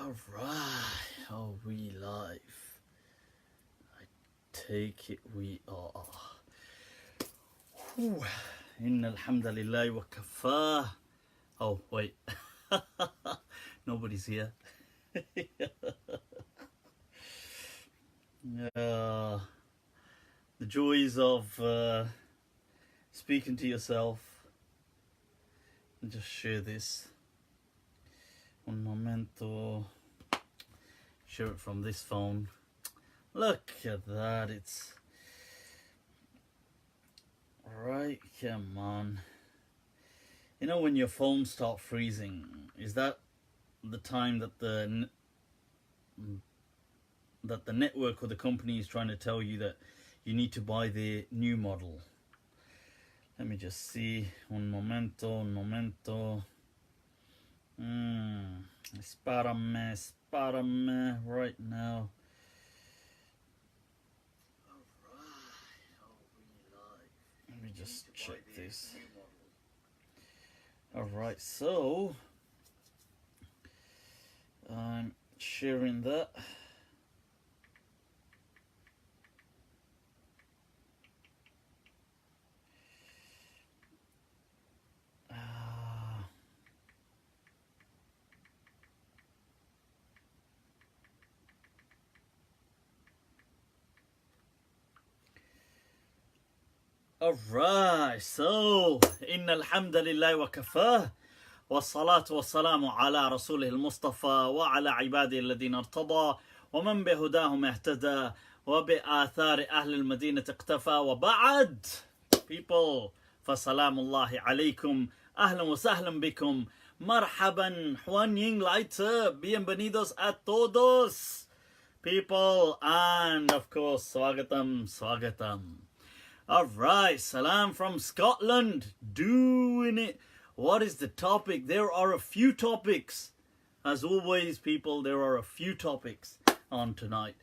Alright, are we live? I take it we are. Inna alhamdulillah wa kafah. Oh, wait. Nobody's here. The joys of speaking to yourself. Just share this. Un momento. Share it from this phone. Look at that. It's right. Come on. You know when your phone starts freezing, is that the time that the network or the company is trying to tell you that you need to buy the new model? Let me just see. Un momento. Espárame right now. Let me just check this. Alright, so I'm sharing that. Alright, so Inna alhamdulillah wa kafah wa salatu wa salamu ala rasulih al-Mustafa wa ala ibadihi alladhina irtada wa man bihudahum ihtada wa bi athari ahli al-Madinah iqtafa wa ba'd. People, fa salamullahi alaykum, ahlan wa sahlan bikum, marhaban, Juan Ying Leicester, bienvenidos a todos. People, and of course, swagatam. Alright, salam from Scotland, doing it. What is the topic? There are a few topics. As always, people, there are a few topics on tonight.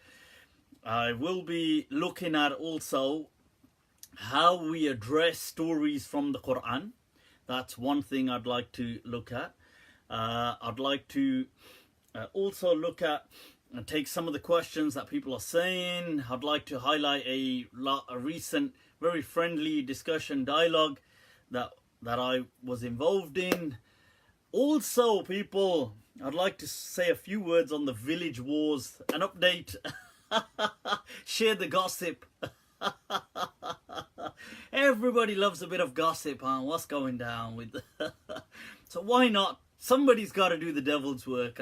I will be looking at also how we address stories from the Quran. That's one thing I'd like to look at. I'd like to also look at and take some of the questions that people are saying. I'd like to highlight a recent very friendly discussion dialogue that I was involved in. Also, people, I'd like to say a few words on the village wars, an update, share the gossip. Everybody loves a bit of gossip, huh? What's going down with so why not? Somebody's got to do the devil's work.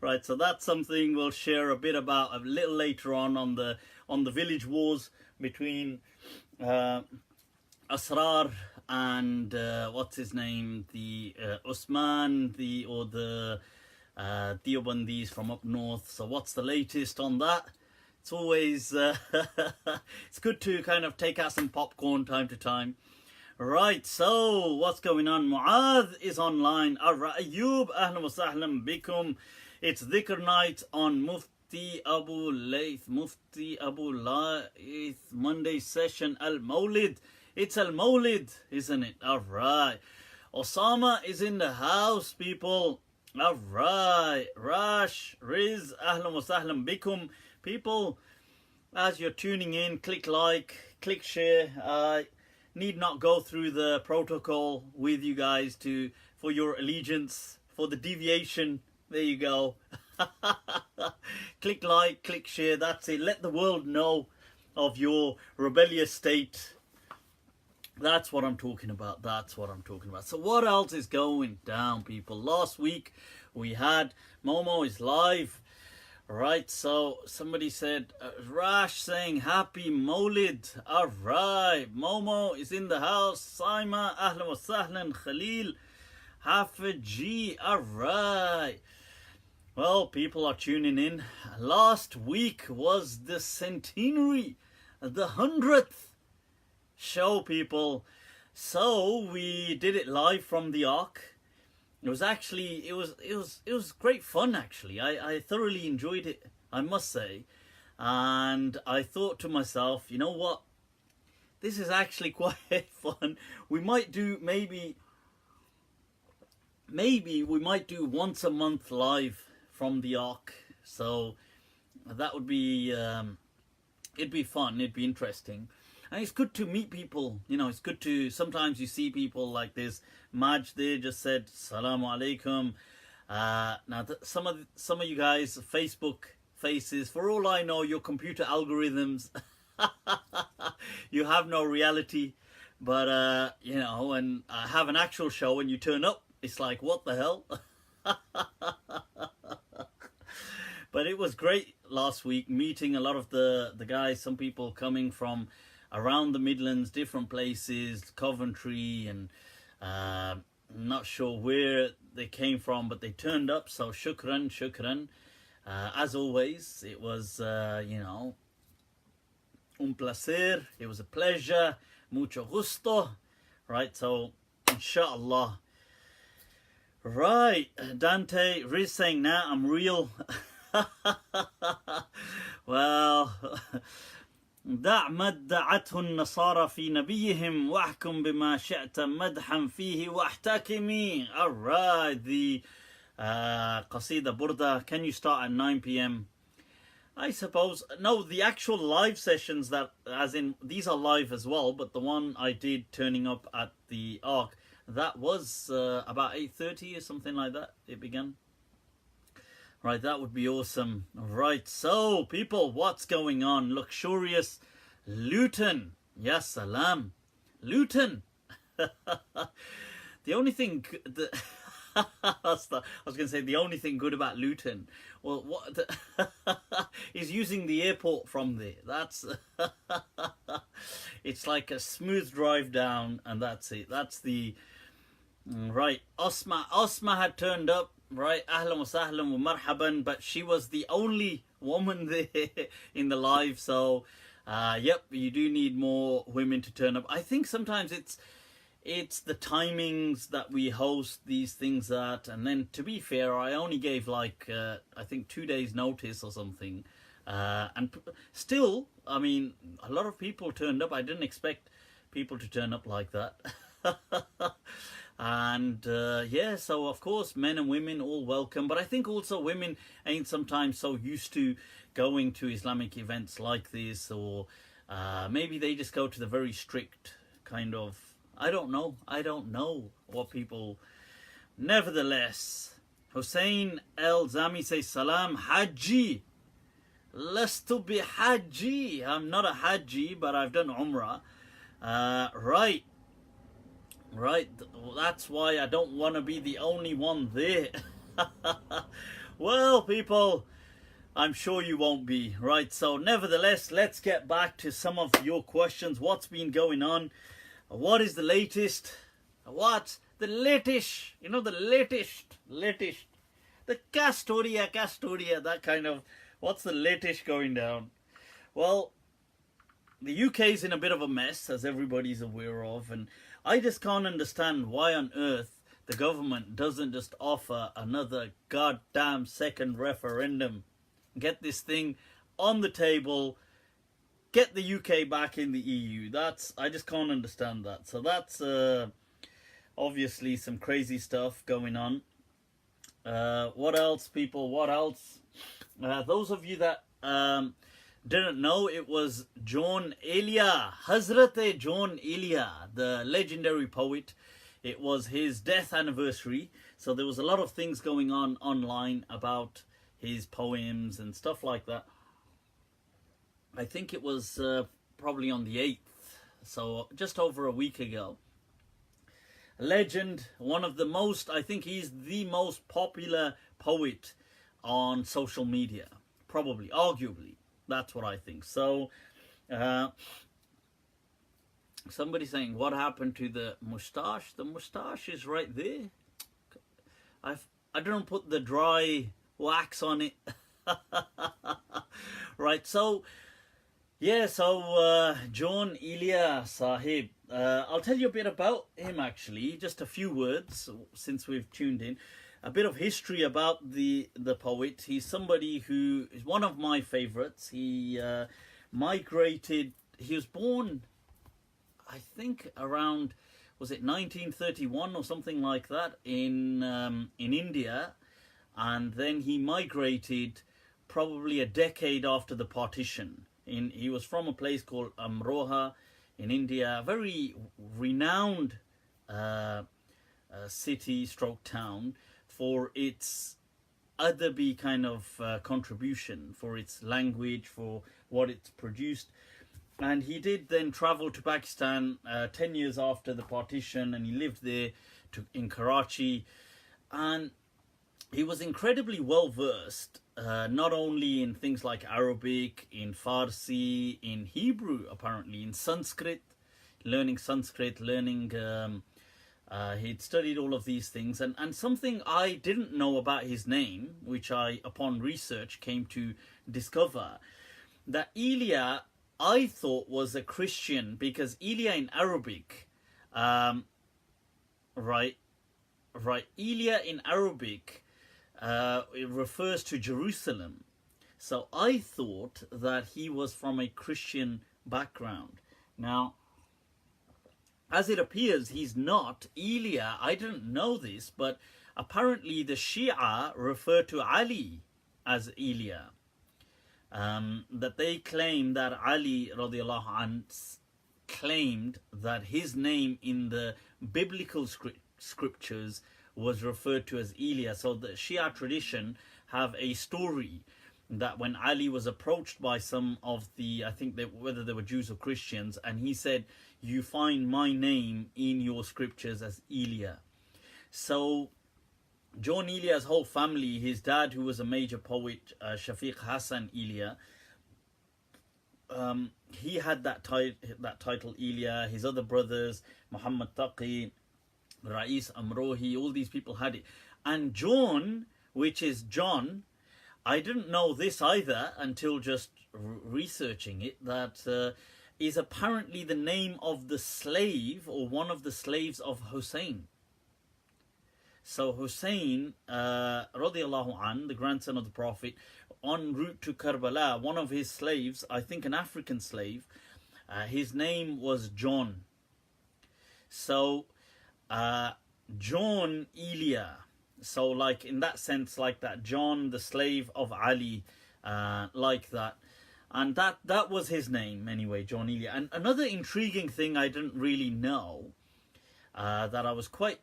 Right, so that's something we'll share a bit about a little later on the village wars between Asrar and what's his name, the Usman, the Deobandis from up north. So what's the latest on that? It's always it's good to kind of take out some popcorn time to time. Right, so what's going on? Mu'adh is online. Ayub, ahlan wa sahlan bikum. It's dhikr night on Mufti Abu Layth, Monday session, Al-Mawlid. It's Al-Mawlid, isn't it? Alright. Osama is in the house, people. Alright. Rash, Riz, ahlan wa sahlan bikum. People, as you're tuning in, click like, click share. I need not go through the protocol with you guys for your allegiance, for the deviation. There you go. Click like, click share, that's it. Let the world know of your rebellious state. That's what I'm talking about. So what else is going down, people? Last week we had Momo is live. Right, so somebody said, Rash saying happy Mawlid. Alright, Momo is in the house. Saima, ahlan wa sahlan. Khalil, Hafid, alright. Well, people are tuning in. Last week was the centenary, the 100th show, people. So we did it live from the Ark. It was actually, it was great fun, actually. I thoroughly enjoyed it, I must say. And I thought to myself, you know what? This is actually quite fun. We might do maybe maybe we might do once a month live from the Ark. So that would be, it'd be fun, it'd be interesting. And it's good to meet people, you know, it's good to, sometimes you see people like this. Maj there just said, Assalamu alaikum. Now, some of you guys, Facebook faces, for all I know, your computer algorithms, you have no reality. But, you know, when I have an actual show and you turn up, it's like, what the hell? But it was great last week, meeting a lot of the guys, some people coming from around the Midlands, different places, Coventry, and not sure where they came from, but they turned up, so shukran. As always, it was, you know, un placer, it was a pleasure, mucho gusto, right? So, inshallah. Right, Dante, Riz saying, nah, I'm real. Well, دع ما ادعته النصارى في نبيهم واحكم بما شئت مدحا فيه واحتكمي. Alright, the Qasida Burda, can you start at 9 p.m? I suppose. No, the actual live sessions, that, as in, these are live as well, but the one I did turning up at the Ark, that was about 8:30 or something like that, it began. Right, that would be awesome. Right, so people, what's going on? Luxurious Luton. Yes, salam. Luton. The only thing I was going to say the only thing good about Luton, well, what is using the airport from there. That's it's like a smooth drive down, and that's it. That's the right. Osma had turned up. Right, ahlan wa sahlan wa marhaban, but she was the only woman there in the live, so yep, you do need more women to turn up. I think sometimes it's the timings that we host these things at, and then, to be fair, I only gave like I think 2 days notice or something, and still, I mean, a lot of people turned up. I didn't expect people to turn up like that. And yeah, so of course men and women all welcome, but I think also women ain't sometimes so used to going to Islamic events like this, or maybe they just go to the very strict kind of, I don't know what people. Nevertheless, Hussein El Zami says, Salam Haji. Lastu bi Haji. I'm not a Haji, but I've done Umrah. Right, that's why I don't want to be the only one there. Well, people, I'm sure you won't be. Right, so nevertheless, let's get back to some of your questions. What's been going on? What is the latest? What's the latest? You know, the latest. The Castoria, that kind of, what's the latest going down? Well, the UK is in a bit of a mess, as everybody's aware of, and I just can't understand why on earth the government doesn't just offer another goddamn second referendum. Get this thing on the table, get the UK back in the EU. I just can't understand that. So that's obviously some crazy stuff going on. What else, people? What else? Those of you that didn't know, it was Jaun Elia, Hazrat Jaun Elia, the legendary poet. It was his death anniversary, so there was a lot of things going on online about his poems and stuff like that. I think it was probably on the 8th, so just over a week ago. A legend, one of the most, I think he's the most popular poet on social media, probably, arguably. That's what I think. So, somebody saying, what happened to the moustache? The moustache is right there. I don't put the dry wax on it. Right, so, yeah, so Jaun Elia Sahib. I'll tell you a bit about him, actually. Just a few words, since we've tuned in. A bit of history about the poet. He's somebody who is one of my favorites. He migrated, he was born, I think, around was it 1931 or something like that, in India, and then he migrated probably a decade after the partition. He was from a place called Amroha in India, a very renowned city stroke town for its adabi kind of contribution, for its language, for what it's produced. And he did then travel to Pakistan 10 years after the partition, and he lived there in Karachi. And he was incredibly well versed, not only in things like Arabic, in Farsi, in Hebrew, apparently, in Sanskrit, learning Sanskrit, learning... he'd studied all of these things. And something I didn't know about his name, which I, upon research, came to discover, that Elia, I thought, was a Christian, because Elia in Arabic, Elia in Arabic, it refers to Jerusalem. So I thought that he was from a Christian background. Now, as it appears, he's not. Elia, I didn't know this, but apparently the Shia refer to Ali as Elia. That they claim that Ali radiallahu anh claimed that his name in the biblical scriptures was referred to as Elia. So the Shia tradition have a story that when Ali was approached by some of the, I think whether they were Jews or Christians, and he said, "You find my name in your scriptures as Elia." So Jaun Elia's whole family, his dad, who was a major poet, Shafiq Hassan Elia, he had that title Elia. His other brothers, Muhammad Taqi, Rais Amrohi, all these people had it. And Jaun, which is John, I didn't know this either until just researching it, that is apparently the name of the slave, or one of the slaves of Hussein. So Hussein, radiallahu an, the grandson of the Prophet, en route to Karbala, one of his slaves, I think an African slave, his name was John. So Jaun Elia. So like in that sense, like that, John, the slave of Ali, like that. And that was his name anyway, Jaun Elia. And another intriguing thing I didn't really know, that I was quite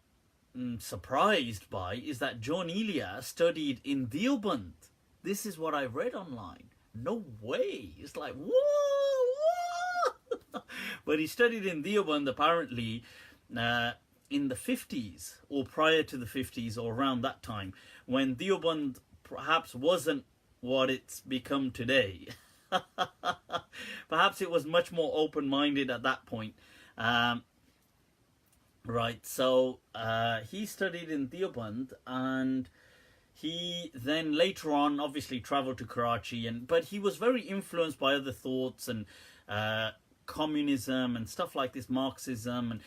surprised by, is that Jaun Elia studied in Deoband. This is what I read online. No way. It's like, whoa. But he studied in Deoband apparently in the 50s, or prior to the 50s, or around that time, when Deoband perhaps wasn't what it's become today. Perhaps it was much more open-minded at that point. Right, so he studied in Deoband, and he then later on obviously traveled to Karachi, but he was very influenced by other thoughts and communism and stuff like this, Marxism,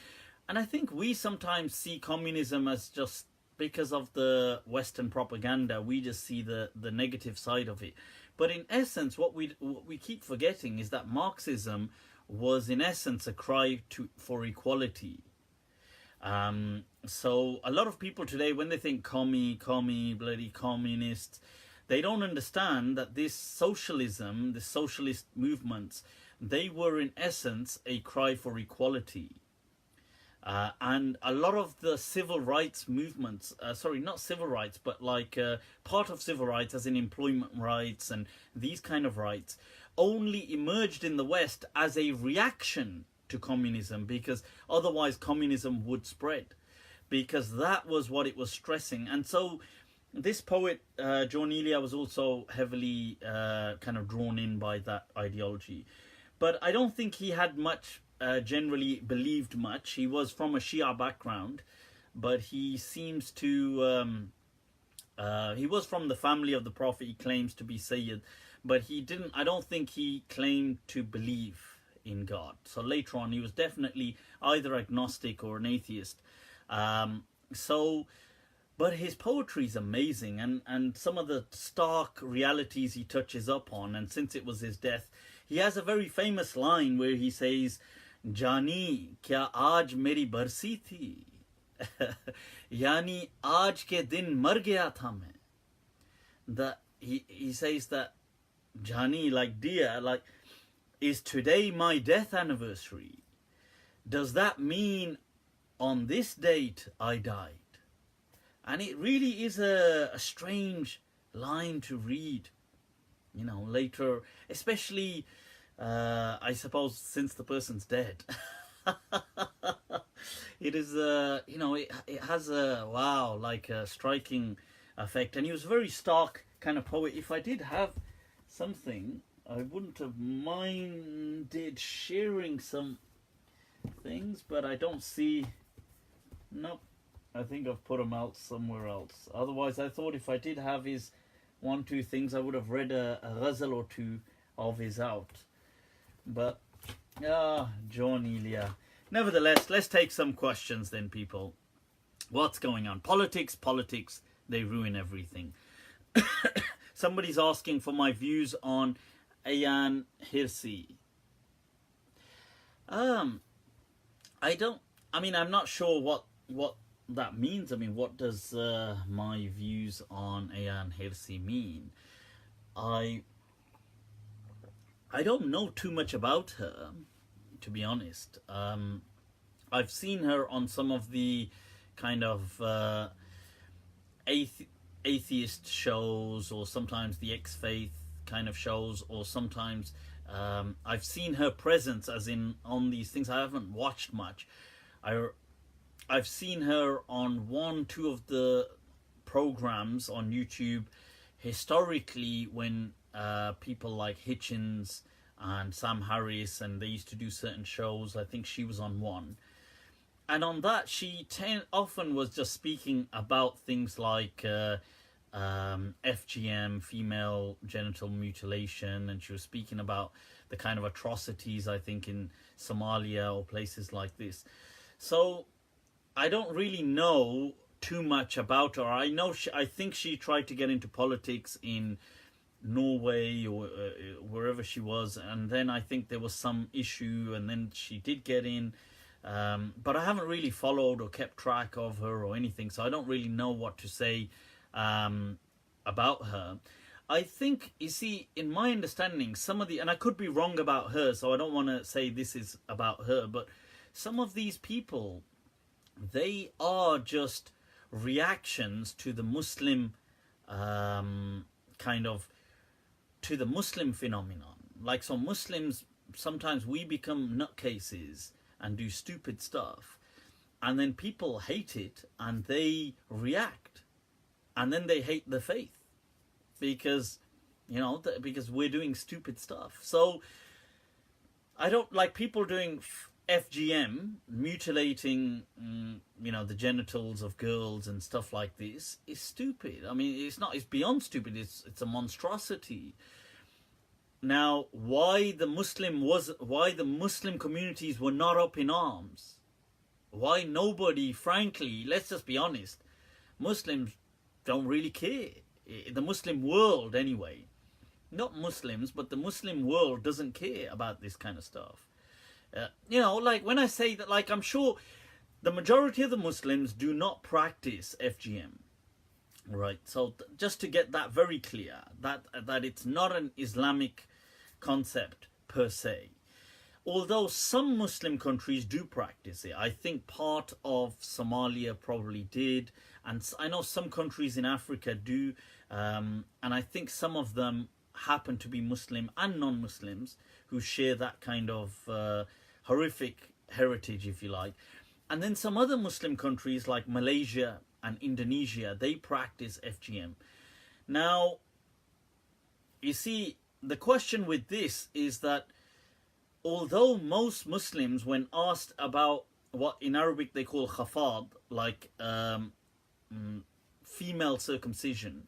and I think we sometimes see communism as just because of the Western propaganda, we just see the negative side of it. But in essence, what we keep forgetting is that Marxism was in essence a cry for equality. So a lot of people today, when they think commie, bloody communists, they don't understand that this socialism, the socialist movements, they were in essence a cry for equality. And a lot of the civil rights movements, not civil rights, but like part of civil rights as in employment rights and these kind of rights, only emerged in the West as a reaction to communism, because otherwise communism would spread, because that was what it was stressing. And so this poet, Jaun Elia, was also heavily kind of drawn in by that ideology. But I don't think he had much, generally believed much. He was from a Shia background, but he seems to, he was from the family of the Prophet, he claims to be Sayyid, but I don't think he claimed to believe in God. So later on, he was definitely either agnostic or an atheist. But his poetry is amazing, and some of the stark realities he touches up on, and since it was his death, he has a very famous line where he says, जानी क्या आज मेरी बरसी थी यानी आज के दिन मर गया था मैं. That he says that Jani, like dear, like, is today my death anniversary? Does that mean on this date I died? And it really is a strange line to read, you know, later, especially, I suppose, since the person's dead. It is, you know, it has a, wow, like a striking effect. And he was a very stark kind of poet. If I did have something, I wouldn't have minded sharing some things, but I don't see. Nope, I think I've put them out somewhere else. Otherwise, I thought if I did have his 1-2 things, I would have read a ghazal or two of his out. But Jaun Elia. Nevertheless, let's take some questions then, people. What's going on? Politics, they ruin everything. Somebody's asking for my views on Ayaan Hirsi. I'm not sure what that means. I mean, what does my views on Ayaan Hirsi mean? I don't know too much about her, to be honest. I've seen her on some of the kind of atheist shows, or sometimes the ex-faith kind of shows, or sometimes I've seen her presence as in on these things. I haven't watched much. I've seen her on 1-2 of the programs on YouTube historically when people like Hitchens and Sam Harris, and they used to do certain shows. I think she was on one. And on that, she often was just speaking about things like FGM, female genital mutilation, and she was speaking about the kind of atrocities, I think, in Somalia or places like this. So I don't really know too much about her. I know I think she tried to get into politics in Norway or wherever she was, and then I think there was some issue, and then she did get in. But I haven't really followed or kept track of her or anything, so I don't really know what to say about her. I think, you see, in my understanding, some of the, and I could be wrong about her, so I don't want to say this is about her, but some of these people, they are just reactions to the Muslim to the Muslim phenomenon. Like, so Muslims, sometimes we become nutcases and do stupid stuff, and then people hate it and they react, and then they hate the faith because, you know, because we're doing stupid stuff. So I don't like people doing FGM, mutilating, you know, the genitals of girls and stuff like this is stupid. I mean, it's beyond stupid. It's a monstrosity. Now, why the Muslim communities were not up in arms? Why nobody, frankly, let's just be honest, Muslims don't really care. The Muslim world, anyway. Not Muslims, but the Muslim world doesn't care about this kind of stuff. You know, like when I say that, like, I'm sure the majority of the Muslims do not practice FGM. Right, so just to get that very clear, that it's not an Islamic concept per se. Although some Muslim countries do practice it. I think part of Somalia probably did, and I know some countries in Africa do, and I think some of them happen to be Muslim and non-Muslims who share that kind of horrific heritage, if you like. And then some other Muslim countries like Malaysia and Indonesia, they practice FGM. Now, you see, the question with this is that although most Muslims, when asked about what in Arabic they call khafad, like female circumcision,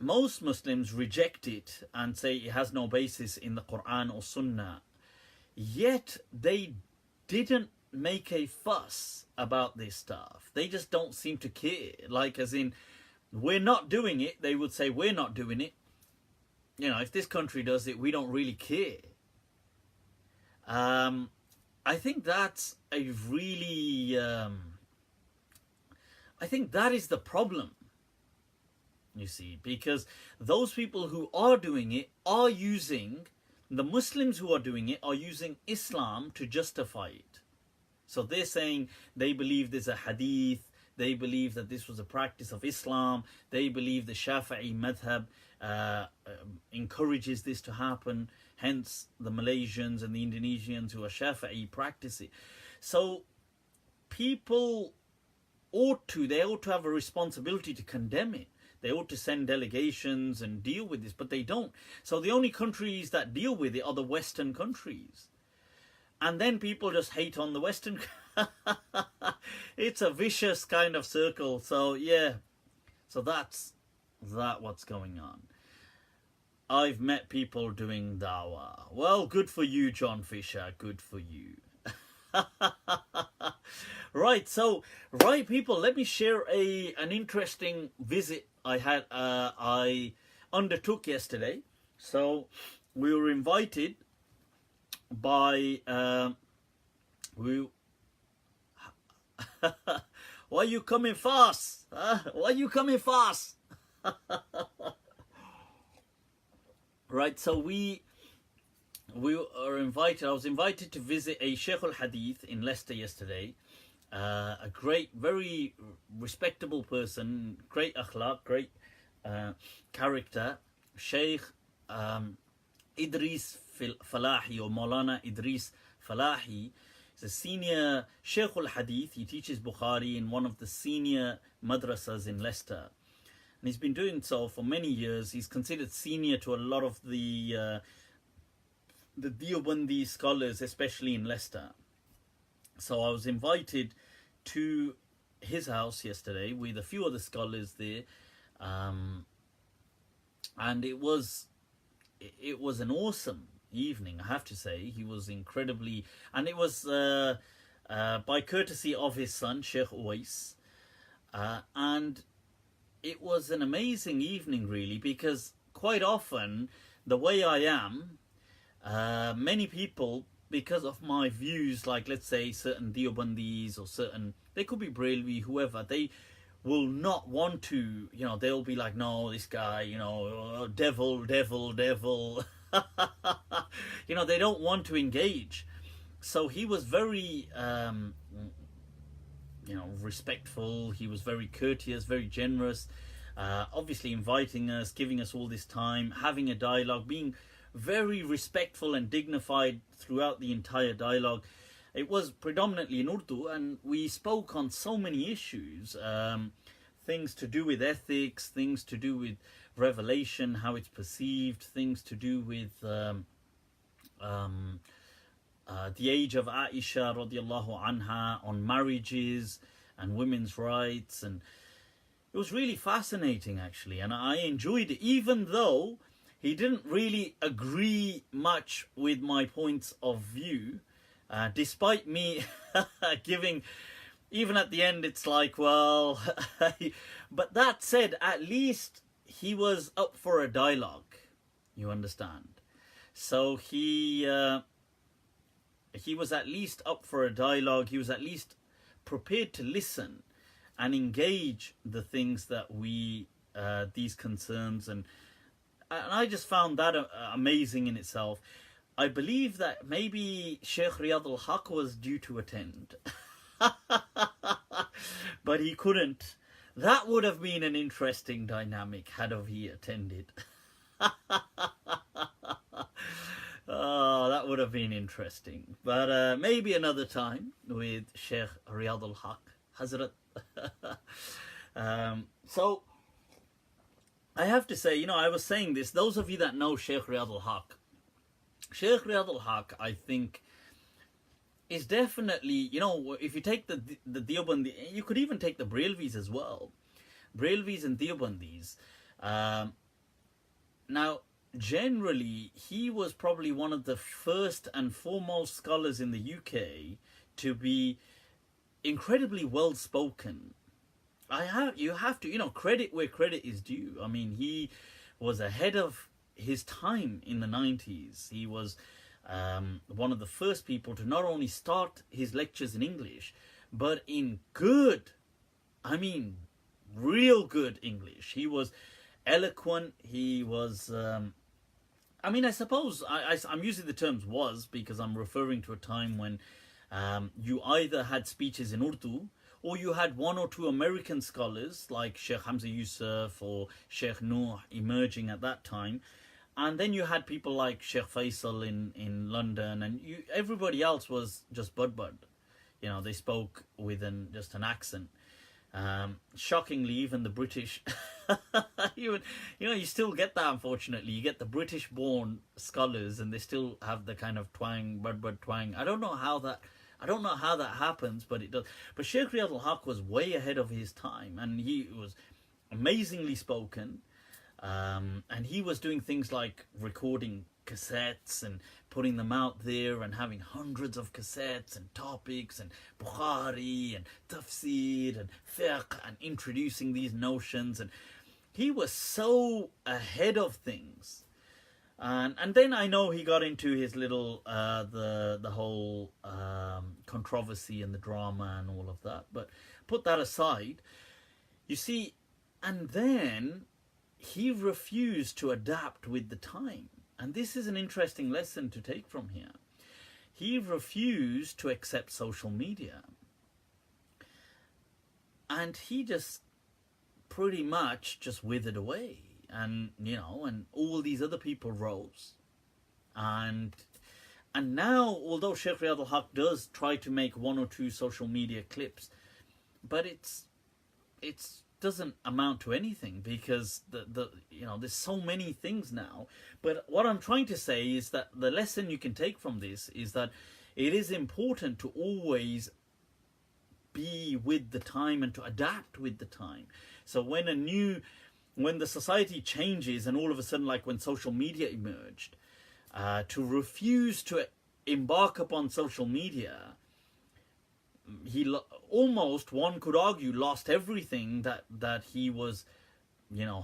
most Muslims reject it and say it has no basis in the Quran or Sunnah. Yet they didn't make a fuss about this stuff. They just don't seem to care. Like, as in, we're not doing it. They would say, we're not doing it. You know, if this country does it, we don't really care. I think that's a really, I think that is the problem, you see, because those people who are doing it are using, the Muslims who are doing it are using Islam to justify it. So they're saying they believe there's a hadith, they believe that this was a practice of Islam, they believe the Shafi'i madhab encourages this to happen, hence the Malaysians and the Indonesians who are Shafi'i practice it. So people they ought to have a responsibility to condemn it. They ought to send delegations and deal with this, but they don't. So the only countries that deal with it are the Western countries. And then people just hate on the Western. It's a vicious kind of circle. So yeah, so that's what's going on. I've met people doing dawah. Well, good for you, John Fisher. Good for you. Right, so people, let me share an interesting visit I undertook yesterday. So we were invited by why are you coming fast? Why are you coming fast? Right, so we are invited. I was invited to visit a Sheikh al-Hadith in Leicester yesterday. A great, very respectable person, great akhlaq, great character, Sheikh Idris Falahi, or Molana Idris Falahi. He's a senior Sheikh al-Hadith. He teaches Bukhari in one of the senior madrasas in Leicester. And he's been doing so for many years. He's considered senior to a lot of the Deobandi scholars, especially in Leicester. So I was invited to his house yesterday with a few other scholars there, and it was an awesome evening, I have to say. He was incredibly, and it was by courtesy of his son Sheikh Uwais, and it was an amazing evening really, because quite often the way I am, many people, because of my views, like let's say certain Deobandis or certain, they could be Brailwi, whoever, they will not want to, they'll be like, no, this guy, devil. They don't want to engage. So he was very, respectful. He was very courteous, very generous, obviously inviting us, giving us all this time, having a dialogue, being very respectful and dignified throughout the entire dialogue. It was predominantly in Urdu, and we spoke on so many issues, things to do with ethics, things to do with revelation, how it's perceived, things to do with the age of Aisha radiallahu anha, on marriages and women's rights. And it was really fascinating actually, and I enjoyed it, even though he didn't really agree much with my points of view, despite me giving, even at the end, it's like, well, but that said, at least he was up for a dialogue, you understand? So he was at least up for a dialogue. He was at least prepared to listen and engage the things that we, these concerns, and I just found that amazing in itself. I believe that maybe Sheikh Riyadh al-Haq was due to attend, but he couldn't. That would have been an interesting dynamic had he attended. Oh, that would have been interesting. But maybe another time with Sheikh Riyadh al-Haq, Hazrat. So I have to say, I was saying this, those of you that know Sheikh Riyadh al-Haq, Sheikh Riyadh al-Haq, I think, is definitely, if you take the Deobandi, you could even take the Brailvis as well. Brailvis and Deobandis. Now, generally, he was probably one of the first and foremost scholars in the UK to be incredibly well-spoken. You have to, credit where credit is due. I mean, he was ahead of his time in the 90s. He was one of the first people to not only start his lectures in English, but in good, I mean, real good English. He was eloquent. He was, I mean, I suppose I'm using the terms was because I'm referring to a time when you either had speeches in Urdu or you had one or two American scholars like Sheikh Hamza Yusuf or Sheikh Noor emerging at that time. And then you had people like Sheikh Faisal in London, and everybody else was just bud. You know, they spoke with just an accent. Shockingly, even the British, you still get that, unfortunately. You get the British-born scholars, and they still have the kind of twang, bud twang. I don't know how that happens, but it does. But Sheikh Riyadh al-Haq was way ahead of his time, and he was amazingly spoken. And he was doing things like recording cassettes and putting them out there and having hundreds of cassettes and topics and Bukhari and tafsir and fiqh and introducing these notions, and he was so ahead of things. And then I know he got into his little the whole controversy and the drama and all of that, but put that aside, you see, and then he refused to adapt with the time. And this is an interesting lesson to take from here. He refused to accept social media. And he just pretty much just withered away. And, and all these other people rose. And now, although Sheikh Riyadh al-Haq does try to make one or two social media clips, but it's doesn't amount to anything, because there's so many things now. But what I'm trying to say is that the lesson you can take from this is that it is important to always be with the time and to adapt with the time. So when the society changes, and all of a sudden, like when social media emerged, to refuse to embark upon social media, he almost, one could argue, lost everything that he was,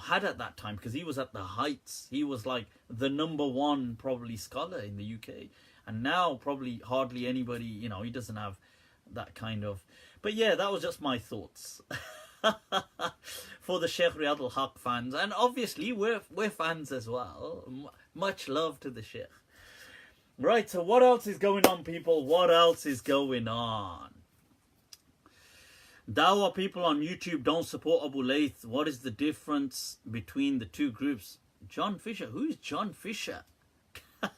had at that time, because he was at the heights. He was like the number one probably scholar in the UK, and now probably hardly anybody, he doesn't have that kind of. But yeah, that was just my thoughts for the Sheikh Riyadh al-Haq fans, and obviously we're fans as well. Much love to the Sheikh. Right, so what else is going on, people? What else is going on? Dawah people on YouTube don't support Abu Layth. What is the difference between the two groups? John Fisher? Who is John Fisher? Is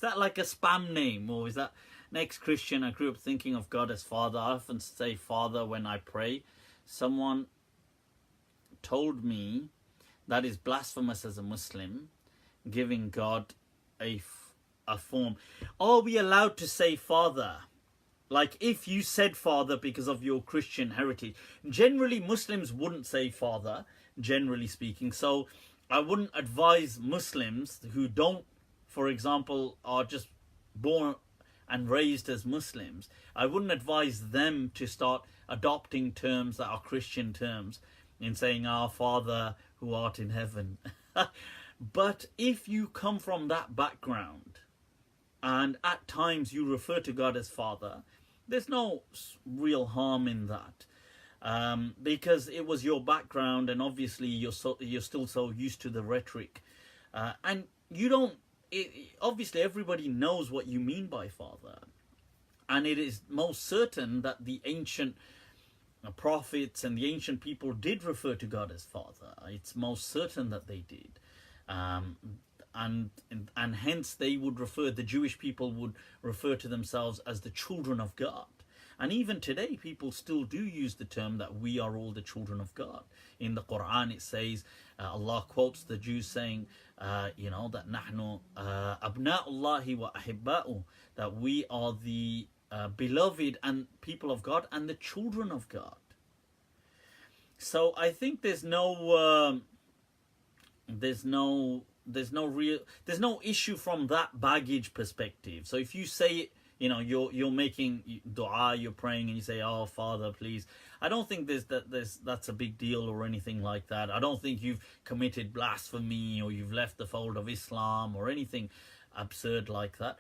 that like a spam name, or is that an ex-Christian? I grew up thinking of God as Father. I often say Father when I pray. Someone told me that is blasphemous as a Muslim, giving God a form. Are we allowed to say Father? Like, if you said Father because of your Christian heritage, generally Muslims wouldn't say Father, generally speaking. So I wouldn't advise Muslims who don't, for example, are just born and raised as Muslims, I wouldn't advise them to start adopting terms that are Christian terms in saying, Our Father who art in heaven. But if you come from that background, and at times you refer to God as Father, there's no real harm in that, because it was your background, and obviously you're still so used to the rhetoric, and you don't. Obviously, everybody knows what you mean by Father, and it is most certain that the ancient prophets and the ancient people did refer to God as Father. It's most certain that they did. And hence they would the Jewish people would refer to themselves as the children of God. And even today, people still do use the term that we are all the children of God. In the Quran, it says, Allah quotes the Jews saying, that nahnu abna'ullahi wa ahibba'u, that we are the beloved and people of God and the children of God. So I think there's no issue from that baggage perspective. So if you say it, you're making dua, you're praying, and you say, "Oh Father, please." I don't think that's a big deal or anything like that. I don't think you've committed blasphemy or you've left the fold of Islam or anything absurd like that.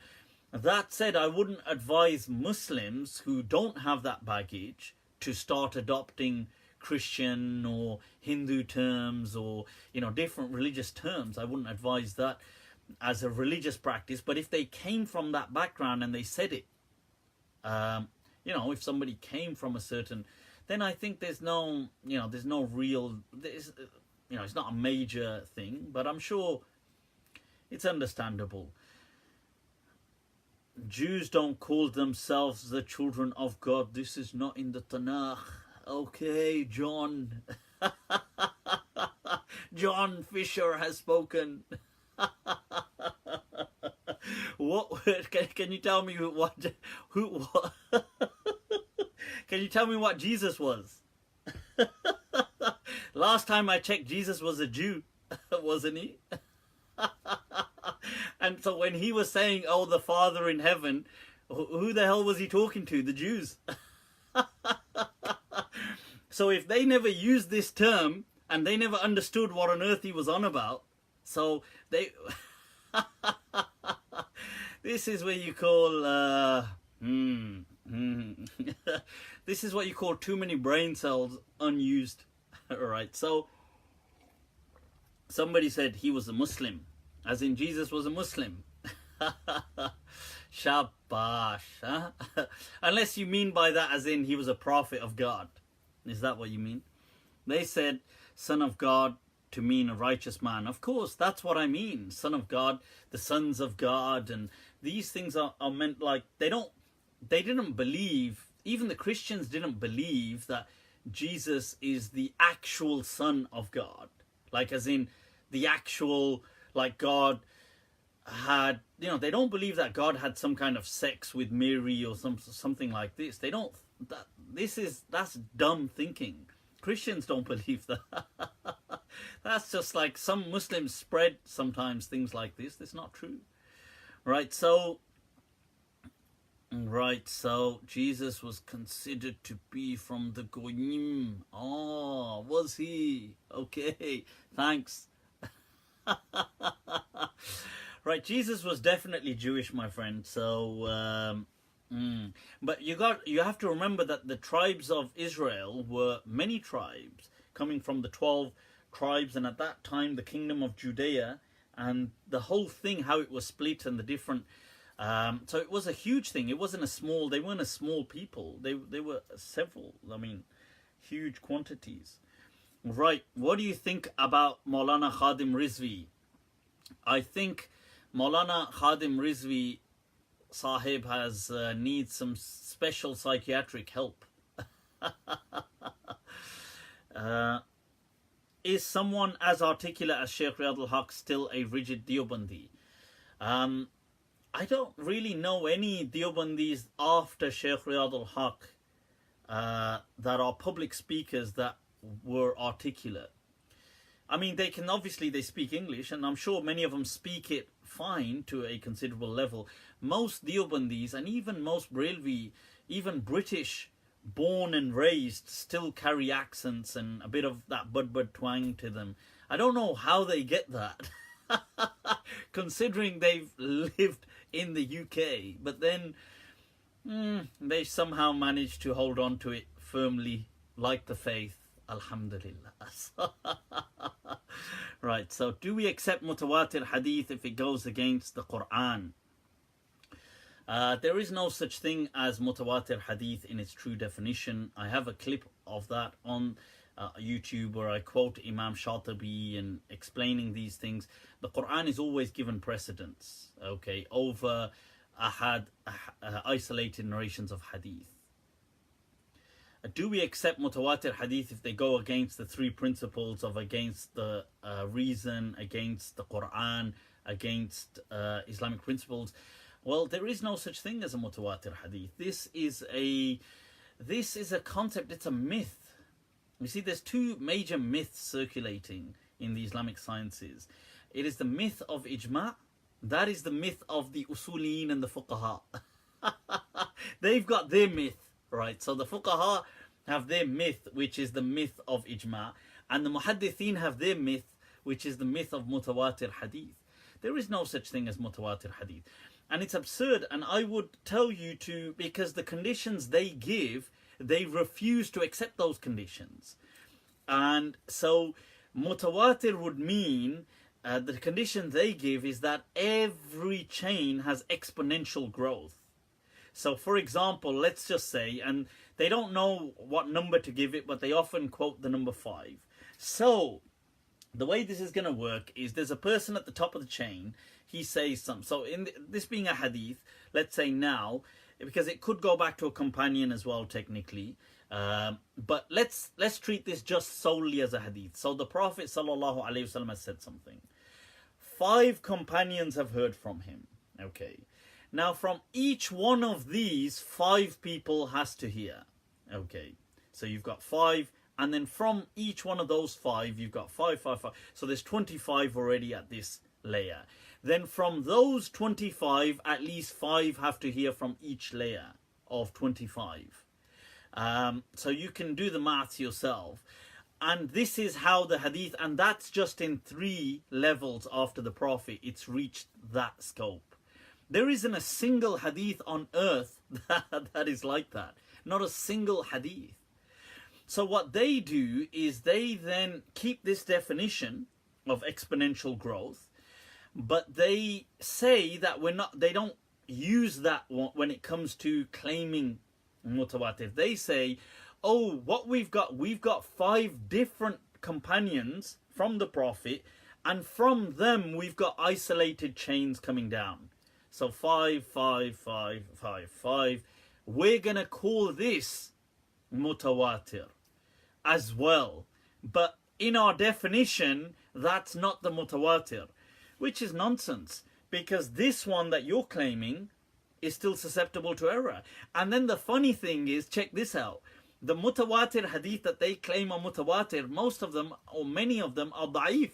That said, I wouldn't advise Muslims who don't have that baggage to start adopting Christian or Hindu terms or, you know, different religious terms. I wouldn't advise that as a religious practice. But if they came from that background and they said it, you know, if somebody came from a certain, then I think there's no, you know, there's no real, you know, it's not a major thing, but I'm sure it's understandable. Jews don't call themselves the children of God. This is not in the Tanakh. Okay, John. John Fisher has spoken. What can you tell me what can you tell me what Jesus was? Last time I checked, Jesus was a Jew, wasn't he? And so when he was saying, oh, the Father in heaven, who the hell was he talking to? The Jews. So if they never used this term and they never understood what on earth he was on about, so they this is what you call this is what you call too many brain cells unused. Alright, so somebody said he was a Muslim, as in Jesus was a Muslim. Shabash, huh? Unless you mean by that as in he was a prophet of God. Is that what you mean? They said son of God to mean a righteous man. Of course, that's what I mean. Son of God, the sons of God, and these things are meant like they didn't believe, even the Christians didn't believe that Jesus is the actual Son of God. Like as in the actual, like God had, you know, they don't believe that God had some kind of sex with Mary or something like this. They don't, that's dumb thinking. Christians don't believe that. That's just like some Muslims spread sometimes things like this. That's not true. Right, so Jesus was considered to be from the Goyim. Oh, was he? Okay, thanks. Right, Jesus was definitely Jewish, my friend. So, but you have to remember that the tribes of Israel were many tribes coming from the 12 tribes, and at that time the kingdom of Judea, and the whole thing, how it was split and the different. So it was a huge thing. It wasn't a small. They weren't a small people. They were several. I mean, huge quantities. Right. What do you think about Molana Khadim Rizvi? I think Molana Khadim Rizvi Sahib has needs some special psychiatric help. Is someone as articulate as Sheikh Riyadh al-Haq still a rigid Deobandi? I don't really know any Deobandis after Sheikh Riyadh al-Haq that are public speakers that were articulate. I mean, they speak English, and I'm sure many of them speak it fine to a considerable level. Most Deobandis, and even most Brelvi, even British born and raised, still carry accents and a bit of that bud twang to them. I don't know how they get that, considering they've lived in the UK, but then they somehow managed to hold on to it firmly, like the faith. Alhamdulillah. Right, so do we accept Mutawatir hadith if it goes against the Quran? There is no such thing as Mutawatir hadith in its true definition. I have a clip of that on YouTube where I quote Imam Shatibi and explaining these things. The Quran is always given precedence, okay, over isolated narrations of hadith. Do we accept Mutawatir hadith if they go against the three principles of against the reason, against the Quran, against Islamic principles? Well, there is no such thing as a Mutawatir hadith. This is a concept, it's a myth. You see, there's two major myths circulating in the Islamic sciences. It is the myth of ijma', that is the myth of the usuliyin and the fuqaha. They've got their myth, right? So the fuqaha have their myth, which is the myth of ijma', and the muhaddithin have their myth, which is the myth of mutawatir hadith. There is no such thing as mutawatir hadith. And it's absurd, and I would tell you to, because the conditions they give, they refuse to accept those conditions. And so mutawatir would mean, the condition they give is that every chain has exponential growth. So for example, let's just say, and they don't know what number to give it, but they often quote the number 5. So the way this is going to work is there's a person at the top of the chain. He says something. So in this being a hadith, let's say now, because it could go back to a companion as well technically, but let's treat this just solely as a hadith. So the Prophet sallallahu alaihi wasallam has said something. 5 companions have heard from him. Okay. Now from each one of these, 5 people has to hear. Okay. So you've got 5, and then from each one of those 5, you've got 5, 5, 5. So there's 25 already at this layer. Then from those 25, at least 5 have to hear from each layer of 25. So you can do the maths yourself. And this is how the hadith, and that's just in 3 levels after the Prophet, it's reached that scope. There isn't a single hadith on earth that is like that. Not a single hadith. So what they do is they then keep this definition of exponential growth, but they say that they don't use that when it comes to claiming mutawatir. They say, oh, what we've got 5 different companions from the Prophet, and from them we've got isolated chains coming down. So 5, 5, 5, 5, 5. We're going to call this mutawatir as well. But in our definition, that's not the mutawatir, which is nonsense, because this one that you're claiming is still susceptible to error. And then the funny thing is, check this out. The mutawatir hadith that they claim are mutawatir, most of them, or many of them, are da'if.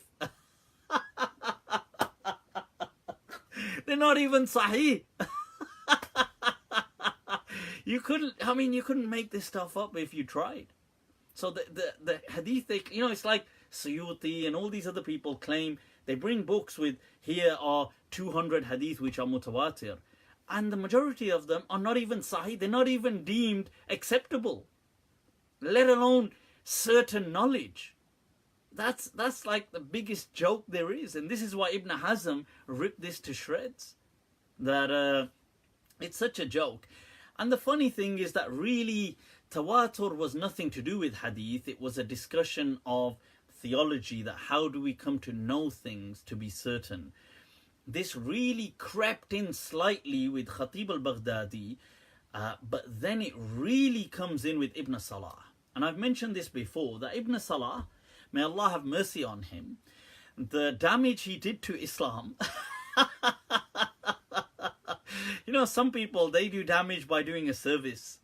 They're not even sahih. You couldn't make this stuff up if you tried. So the hadith, it's like Suyuti and all these other people claim, they bring books with, here are 200 hadith which are mutawatir. And the majority of them are not even sahih. They're not even deemed acceptable, let alone certain knowledge. That's like the biggest joke there is. And this is why Ibn Hazm ripped this to shreds. That it's such a joke. And the funny thing is that really tawatur was nothing to do with hadith. It was a discussion of theology, that how do we come to know things to be certain. This really crept in slightly with Khatib al-Baghdadi, but then it really comes in with Ibn Salah. And I've mentioned this before, that Ibn Salah, may Allah have mercy on him, the damage he did to Islam. Some people, they do damage by doing a service.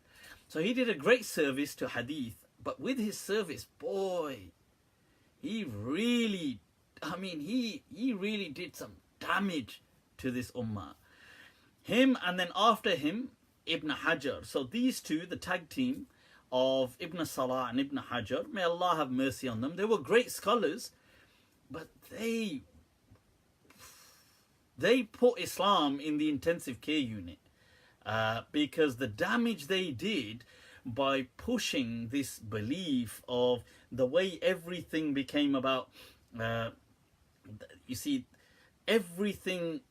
So he did a great service to hadith, but with his service, boy, he really did some damage to this ummah. Him, and then after him, Ibn Hajar. So these two, the tag team of Ibn Salah and Ibn Hajar, may Allah have mercy on them. They were great scholars, but they put Islam in the intensive care unit, because the damage they did by pushing this belief of the way everything became about, everything,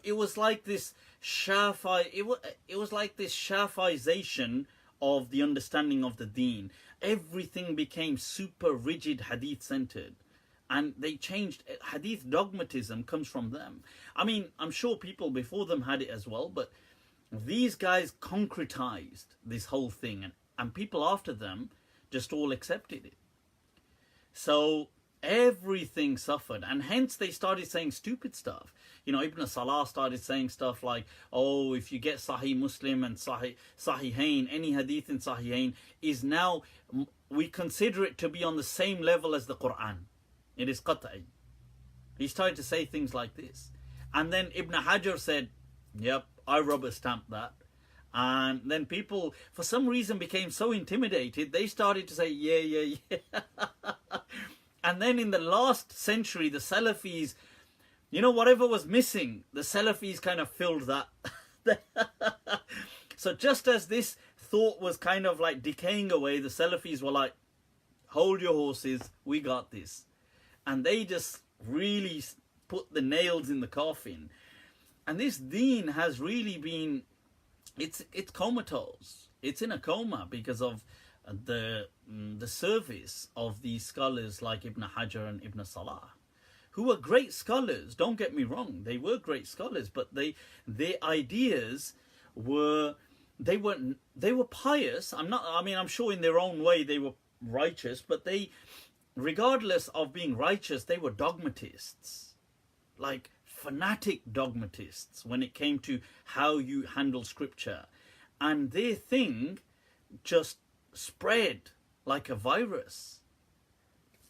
it was like this it was like this Shafi'ization of the understanding of the deen. Everything became super rigid hadith centered, and they changed. Hadith dogmatism comes from them. I'm sure people before them had it as well, but these guys concretized this whole thing, and people after them just all accepted it. So everything suffered, and hence they started saying stupid stuff. Ibn Salah started saying stuff like, oh, if you get Sahih Muslim and Sahihain, any hadith in Sahihain is now, we consider it to be on the same level as the Quran. It is qat'i. He started to say things like this. And then Ibn Hajar said, yep, I rubber stamped that. And then people, for some reason, became so intimidated, they started to say, yeah. And then in the last century, the Salafis You know, whatever was missing, the Salafis kind of filled that. So just as this thought was kind of like decaying away, the Salafis were like, hold your horses, we got this. And they just really put the nails in the coffin. And this deen has really been, it's comatose. It's in a coma because of the service of these scholars like Ibn Hajar and Ibn Salah, who were great scholars. Don't get me wrong, they were great scholars, but their ideas were pious. I'm sure in their own way they were righteous, but they, regardless of being righteous, they were dogmatists, like fanatic dogmatists when it came to how you handle scripture. And their thing just spread like a virus.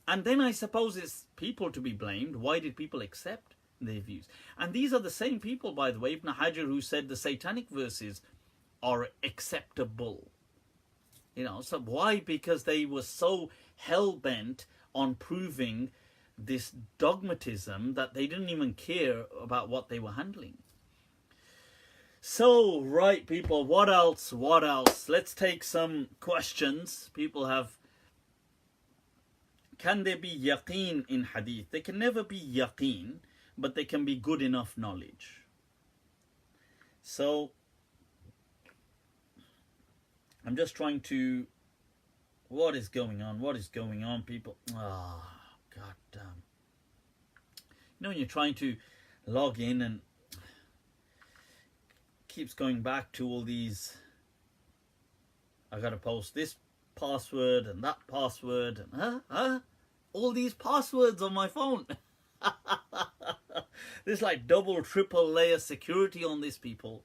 And then I suppose it's people to be blamed. Why did people accept their views? And these are the same people, by the way, Ibn Hajar, who said the satanic verses are acceptable. You know, so why? Because they were so hell-bent on proving this dogmatism that they didn't even care about what they were handling. So, right, people, what else? What else? Let's take some questions. People have... Can there be yaqeen in hadith? There can never be yaqeen, but there can be good enough knowledge. So, I'm just trying to... What is going on? What is going on, people? Ah, god damn. You know, when you're trying to log in and keeps going back to all these, I gotta post this password and that password and all these passwords on my phone. There's like double, triple layer security on these people.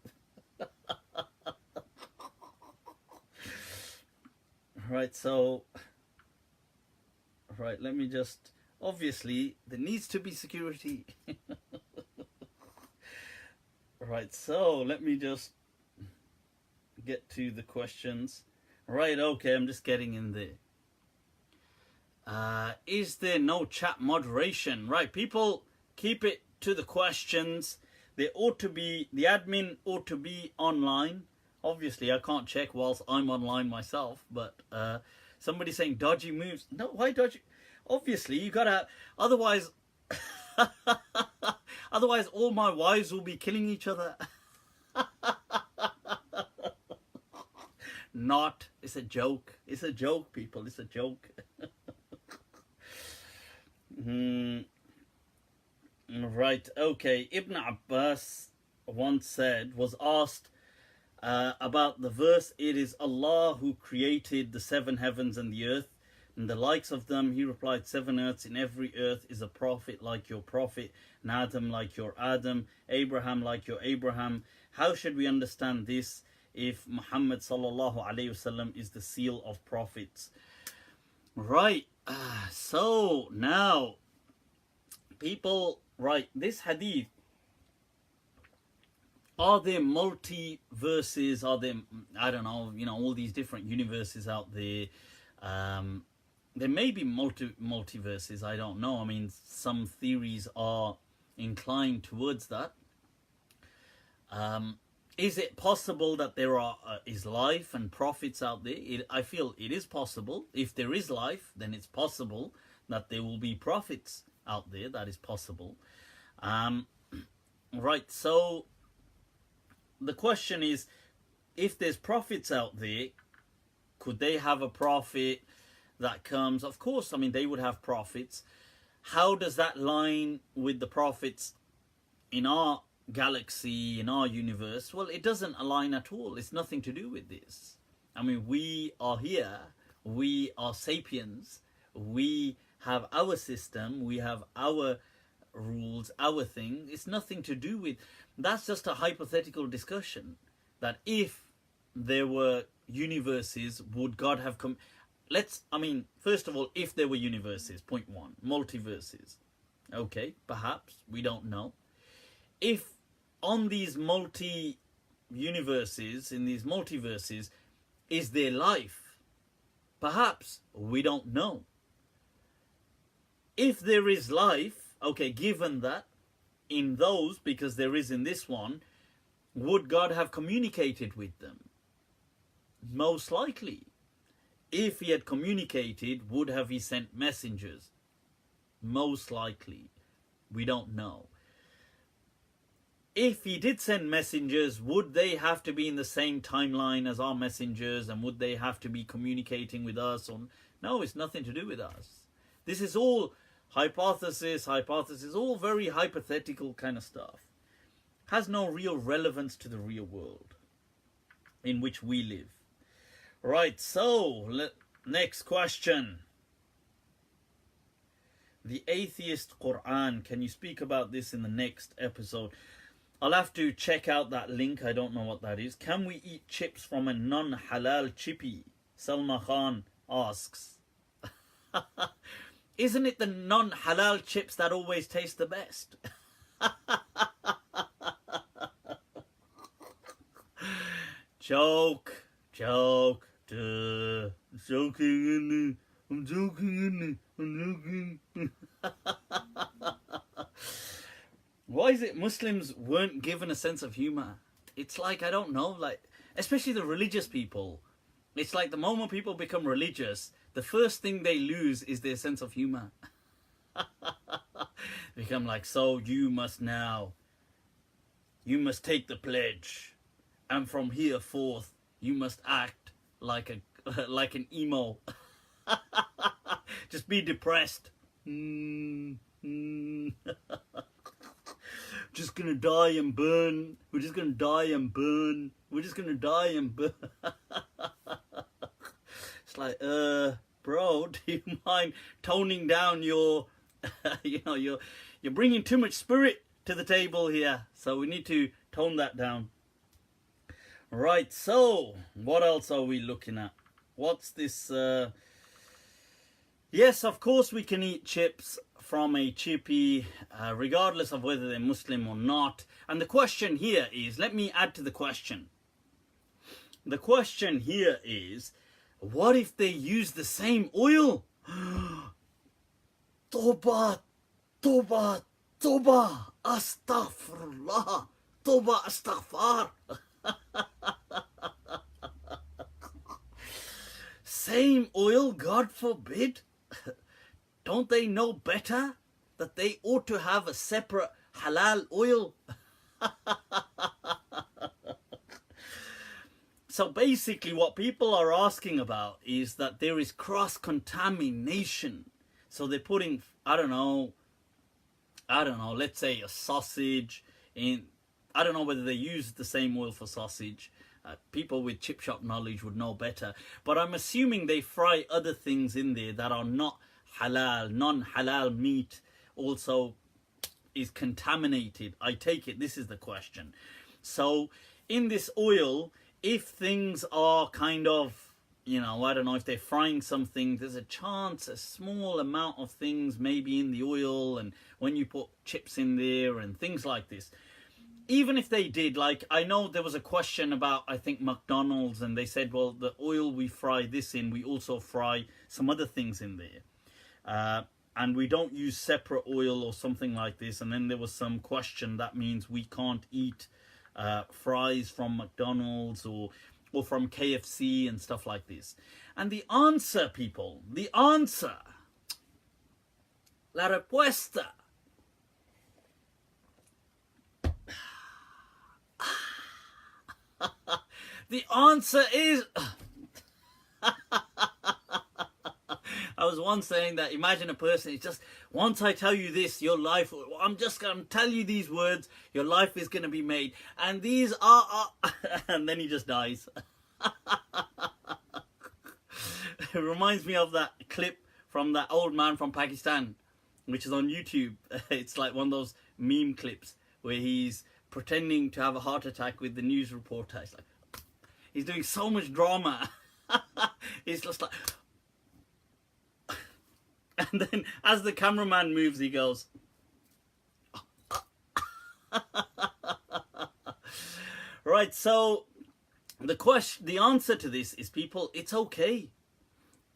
Right, so right, let me just, obviously there needs to be security. Right, so let me just get to the questions. Right, okay, I'm just getting in there. Is there no chat moderation? Right, people, keep it to the questions. There ought to be, the admin ought to be online. Obviously, I can't check whilst I'm online myself, but somebody saying dodgy moves. No, why dodgy? Obviously, you gotta, otherwise... Otherwise, all my wives will be killing each other. Not. It's a joke. It's a joke, people. It's a joke. Right. Okay. Ibn Abbas once was asked about the verse, "It is Allah who created the 7 heavens and the earth, and the likes of them." He replied, 7 earths. In every earth is a prophet like your prophet, and Adam like your Adam, Abraham like your Abraham. How should we understand this if Muhammad sallallahu alaihi wasallam is the seal of prophets? Right. So now, people, right, this hadith, are there multi-verses? Are there, I don't know, you know, all these different universes out there? There may be multiverses, I don't know. I mean, some theories are inclined towards that. Is it possible that there is life and prophets out there? I feel it is possible. If there is life, then it's possible that there will be prophets out there. That is possible. Right, so the question is, if there's prophets out there, could they have a prophet that comes? Of course, I mean, they would have prophets. How does that line with the prophets in our galaxy, in our universe? Well, it doesn't align at all. It's nothing to do with this. I mean, we are here. We are sapiens. We have our system. We have our rules, our thing. It's nothing to do with... That's just a hypothetical discussion. That if there were universes, would God have come... I mean, first of all, if there were universes, point one, multiverses. Okay, perhaps, we don't know. If on these multi-universes, in these multiverses, is there life? Perhaps, we don't know. If there is life, okay, given that, in those, because there is in this one, would God have communicated with them? Most likely. If he had communicated, would have he sent messengers? Most likely. We don't know. If he did send messengers, would they have to be in the same timeline as our messengers, and would they have to be communicating with us? Or no, it's nothing to do with us. This is all hypothesis, all very hypothetical kind of stuff. Has no real relevance to the real world in which we live. Right, so next question. The atheist Quran. Can you speak about this in the next episode? I'll have to check out that link. I don't know what that is. Can we eat chips from a non-halal chippy? Salma Khan asks. Isn't it the non-halal chips that always taste the best? Joke. Duh. Joking. I'm joking. Why is it Muslims weren't given a sense of humor? It's like, I don't know, like, especially the religious people. It's like the moment people become religious, the first thing they lose is their sense of humor. They become like, so you must take the pledge, and from here forth, you must act like an emo. Just be depressed. Just gonna die and burn. We're just gonna die and burn. We're just gonna die and burn. It's like, bro, do you mind toning down your, you're bringing too much spirit to the table here. So we need to tone that down. Right, so what else are we looking at? What's this? Yes, of course we can eat chips from a chippy, regardless of whether they're Muslim or not. And the question here is, let me add to the question. The question here is, what if they use the same oil? Toba, toba, toba, astaghfirullah, toba, astaghfar. Same oil, God forbid. Don't they know better that they ought to have a separate halal oil? So basically what people are asking about is that there is cross-contamination. So they're putting, I don't know, let's say a sausage in, I don't know whether they use the same oil for sausage. People with chip shop knowledge would know better. But I'm assuming they fry other things in there that are not halal. Non-halal meat also is contaminated. I take it this is the question. So in this oil, if things are kind of, I don't know, if they're frying something, there's a chance, a small amount of things maybe in the oil, and when you put chips in there and things like this. Even if they did, like, I know there was a question about, I think, McDonald's, and they said, well, the oil we fry this in, we also fry some other things in there. And we don't use separate oil or something like this. And then there was some question, that means we can't eat fries from McDonald's or from KFC and stuff like this. And the answer, people, the answer, la respuesta, the answer is, I was once saying that, imagine a person, it's just, once I tell you this, your life, I'm just going to tell you these words, your life is going to be made. And these are and then he just dies. It reminds me of that clip from that old man from Pakistan, which is on YouTube. It's like one of those meme clips where he's pretending to have a heart attack with the news reporter. It's like, he's doing so much drama. He's just like, and then as the cameraman moves, he goes, right. So the answer to this is, people, it's okay.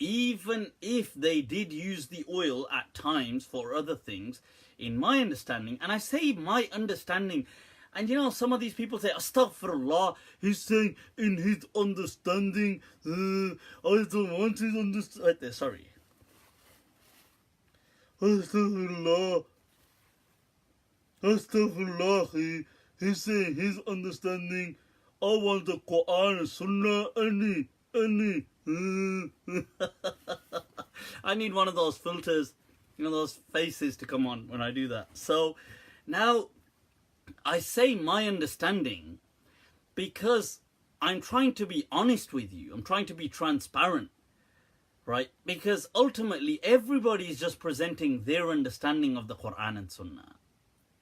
even if they did use the oil at times for other things, in my understanding, and I say my understanding, and you know, some of these people say, Astaghfirullah, he's saying in his understanding, I don't want his understanding. Sorry. Astaghfirullah. Astaghfirullah, he's saying his understanding, I want the Quran and Sunnah, any. I need one of those filters, you know, those faces to come on when I do that. So now I say my understanding because I'm trying to be honest with you. I'm trying to be transparent, right? Because ultimately everybody is just presenting their understanding of the Quran and Sunnah.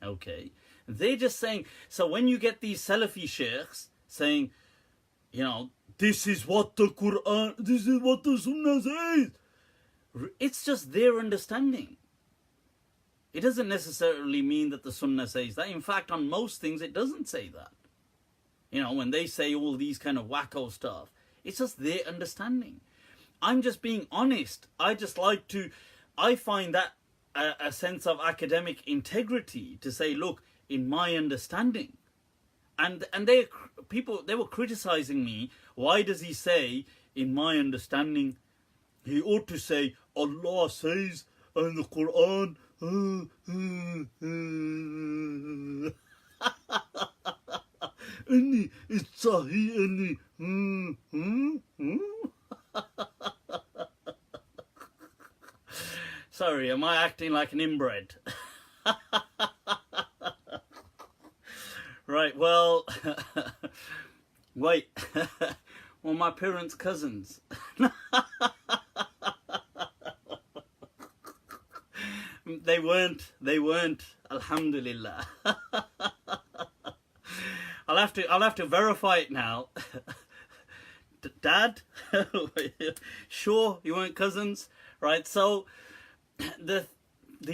Okay? They're just saying, so when you get these Salafi sheikhs saying, you know, this is what the Quran, this is what the Sunnah says, it's just their understanding. It doesn't necessarily mean that the Sunnah says that. In fact, on most things, it doesn't say that. You know, when they say all these kind of wacko stuff, it's just their understanding. I'm just being honest. I find that a sense of academic integrity to say, look, in my understanding. And they were criticizing me. Why does he say, in my understanding? He ought to say, Allah says in the Quran. Any, it's Sahih, any. Sorry, am I acting like an inbred? Right, well, wait, well, my parents' cousins. They weren't, alhamdulillah. I'll have to verify it now. Dad? Sure, you weren't cousins? Right, so the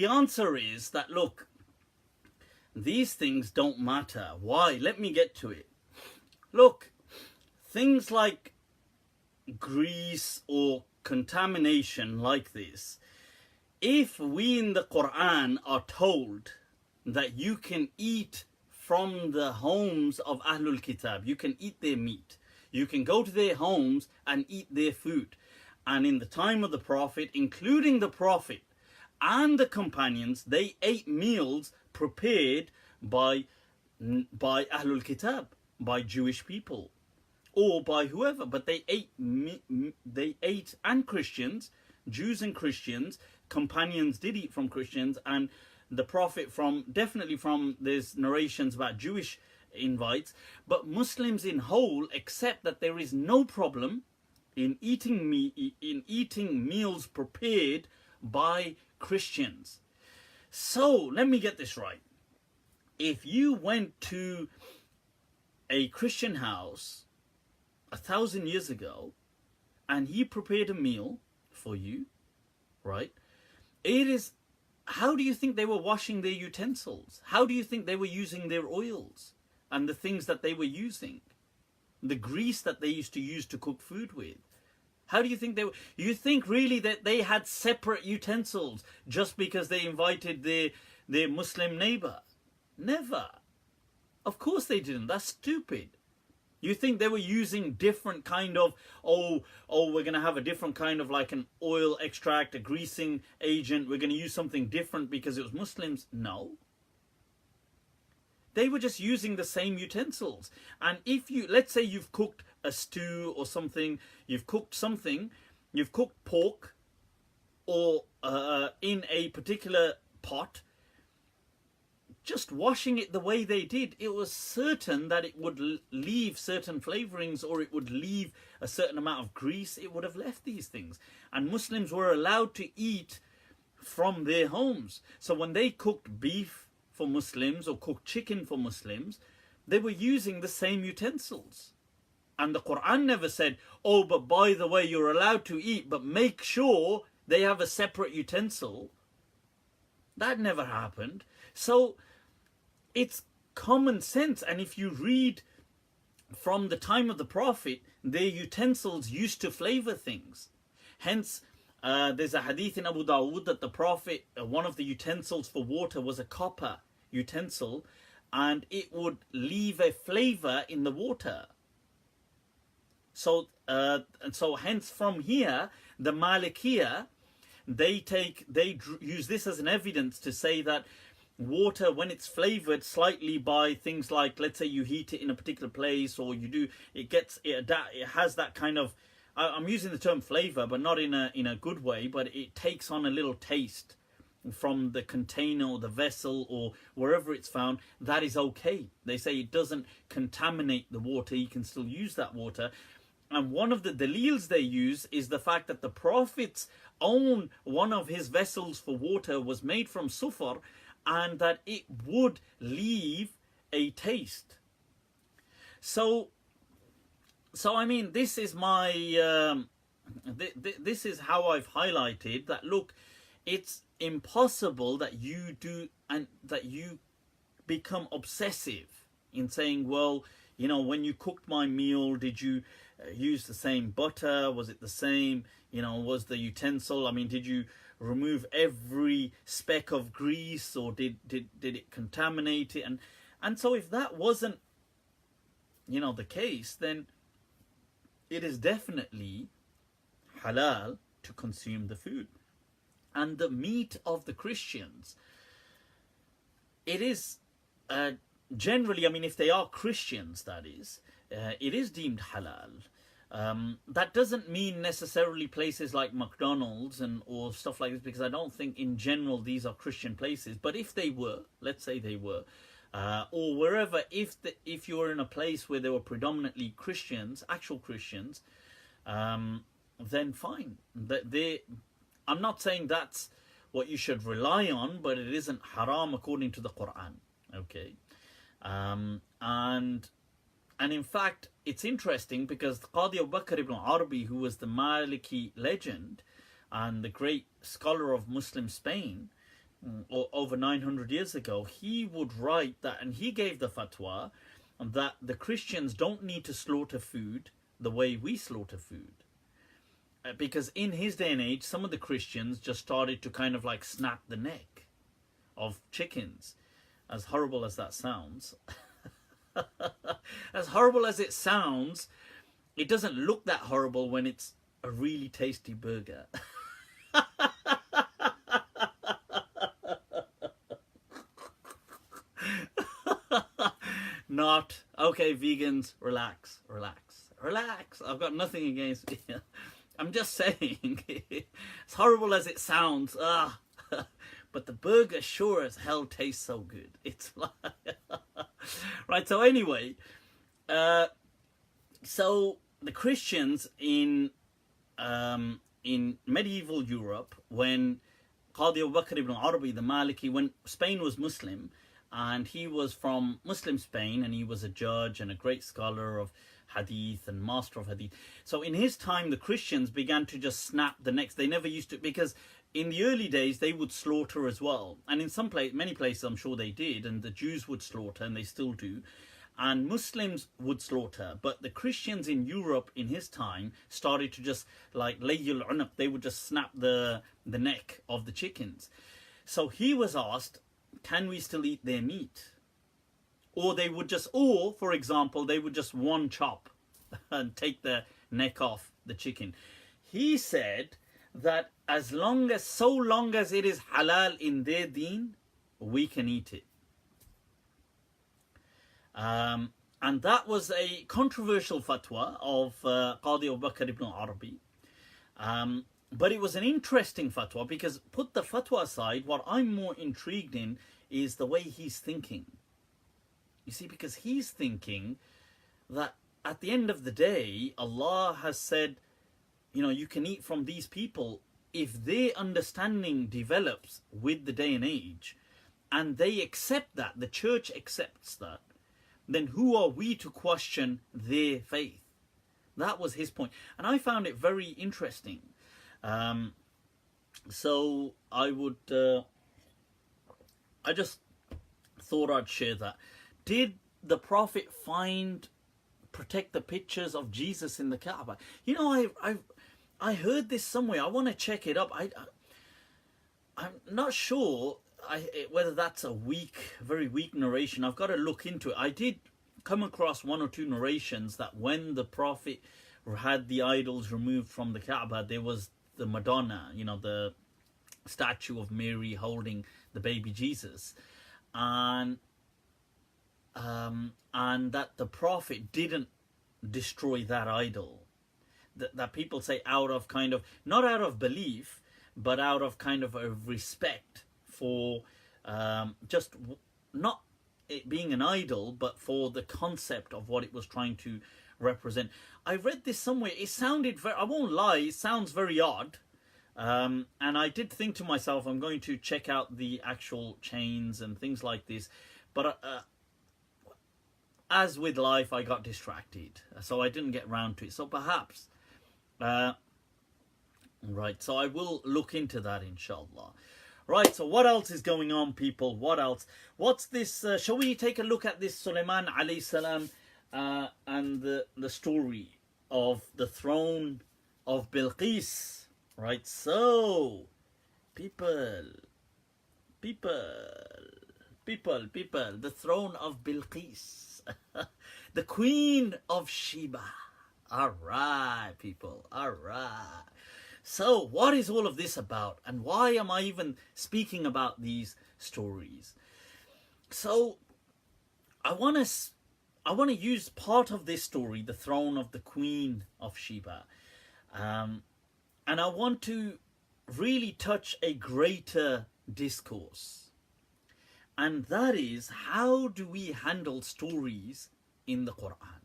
answer is that, look, these things don't matter. Why? Let me get to it. Look, things like grease or contamination like this, if we in the Quran are told that you can eat from the homes of Ahlul Kitab, you can eat their meat, you can go to their homes and eat their food. And in the time of the Prophet, including the Prophet and the companions, they ate meals prepared by Ahlul Kitab, by Jewish people, or by whoever. But they ate, and Christians, Jews and Christians, companions did eat from Christians, and the Prophet definitely from there's narrations about Jewish invites, but Muslims in whole accept that there is no problem in eating meals prepared by Christians. So let me get this right. If you went to a Christian house 1,000 years ago and he prepared a meal for you, right? How do you think they were washing their utensils? How do you think they were using their oils and the things that they were using? The grease that they used to use to cook food with. How do you think they were? You think really that they had separate utensils just because they invited their Muslim neighbor? Never. Of course they didn't. That's stupid. You think they were using different kind of, we're going to have a different kind of like an oil extract, a greasing agent. We're going to use something different because it was Muslims. No. They were just using the same utensils. And if let's say you've cooked a stew or something, you've cooked pork or in a particular pot, just washing it the way they did, it was certain that it would leave certain flavorings or it would leave a certain amount of grease. It would have left these things. And Muslims were allowed to eat from their homes. So when they cooked beef for Muslims or cooked chicken for Muslims, they were using the same utensils. And the Quran never said, but by the way, you're allowed to eat, but make sure they have a separate utensil. That never happened. So it's common sense. And if you read from the time of the Prophet, their utensils used to flavor things. Hence, there's a hadith in Abu Dawood that the Prophet, one of the utensils for water was a copper utensil, and it would leave a flavor in the water. So, hence from here, the Malikiya, they use this as an evidence to say that water, when it's flavored slightly by things like, let's say you heat it in a particular place, or you do, it has that kind of, I'm using the term flavor, but not in a good way, but it takes on a little taste from the container or the vessel or wherever it's found. That is okay. They say it doesn't contaminate the water. You can still use that water. And one of the dalils they use is the fact that the Prophet's own, one of his vessels for water was made from sufar, and that it would leave a taste. So I mean, this is my this is how I've highlighted that. Look, it's impossible that you do, and that you become obsessive in saying, well, you know, when you cooked my meal, did you use the same butter? Was it the same? You know, was the utensil, I mean, did you remove every speck of grease, or did it contaminate it? And so if that wasn't, you know, the case, then it is definitely halal to consume the food. And the meat of the Christians, it is generally, I mean, if they are Christians, that is, it is deemed halal. That doesn't mean necessarily places like McDonald's or stuff like this, because I don't think in general these are Christian places. But if they were, let's say they were, or wherever, if you were in a place where there were predominantly Christians, actual Christians, then fine. I'm not saying that's what you should rely on, but it isn't haram according to the Quran. Okay, and in fact, it's interesting because Qadi Abu Bakr ibn Arabi, who was the Maliki legend and the great scholar of Muslim Spain over 900 years ago, he would write that, and he gave the fatwa that the Christians don't need to slaughter food the way we slaughter food. Because in his day and age, some of the Christians just started to kind of like snap the neck of chickens. As horrible as that sounds. As horrible as it sounds, it doesn't look that horrible when it's a really tasty burger. Not, okay, vegans, relax. I've got nothing against you. I'm just saying, as horrible as it sounds, but the burger sure as hell tastes so good. It's like, right. So anyway, so the Christians in medieval Europe, when Qadi Abu Bakr ibn Arabi, the Maliki, when Spain was Muslim, and he was from Muslim Spain, and he was a judge and a great scholar of hadith and master of hadith. So in his time, the Christians began to just snap the necks. They never used to, because in the early days they would slaughter as well, and in many places I'm sure they did, and the Jews would slaughter, and they still do, and Muslims would slaughter. But the Christians in Europe in his time started to just like layul unuq, they would just snap the neck of the chickens. So he was asked, can we still eat their meat? Or they would just, or for example, they would just one chop and take the neck off the chicken. He said that so long as it is halal in their deen, we can eat it. And that was a controversial fatwa of Qadi Abu Bakr ibn Arabi. But it was an interesting fatwa, because put the fatwa aside, what I'm more intrigued in is the way he's thinking. You see, because he's thinking that at the end of the day, Allah has said, you know, you can eat from these people. If their understanding develops with the day and age, and they accept that, the church accepts that, then who are we to question their faith? That was his point. And I found it very interesting. So I just thought I'd share that. Did the Prophet protect the pictures of Jesus in the Kaaba? You know, I heard this somewhere. I want to check it up. I'm not sure whether that's a very weak narration. I've got to look into it. I did come across one or two narrations that when the Prophet had the idols removed from the Kaaba, there was the Madonna, the statue of Mary holding the baby Jesus, and that the Prophet didn't destroy that idol. That people say out of kind of, not out of belief, but out of kind of a respect for just not it being an idol, but for the concept of what it was trying to represent. I read this somewhere. It sounded I won't lie, it sounds very odd. And I did think to myself, I'm going to check out the actual chains and things like this. But as with life, I got distracted. So I didn't get round to it. So perhaps... right, so I will look into that, inshallah. Right, so what else is going on, people? What else? What's this? Shall we take a look at this Sulaiman alayhi salam and the story of the throne of Bilqis? Right, so people, the throne of Bilqis, the queen of Sheba. All right, people, all right. So what is all of this about, and why am I even speaking about these stories? So I want to use part of this story, the throne of the queen of Sheba, and I want to really touch a greater discourse, and that is, how do we handle stories in the Quran?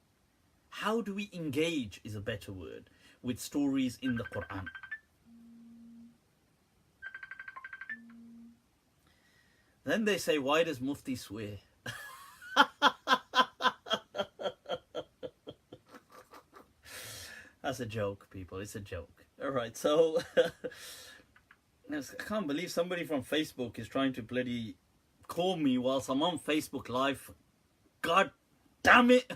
How do we engage, is a better word, with stories in the Quran? Then they say, why does Mufti swear? That's a joke, people. It's a joke. All right, so I can't believe somebody from Facebook is trying to bloody call me whilst I'm on Facebook Live. God damn it.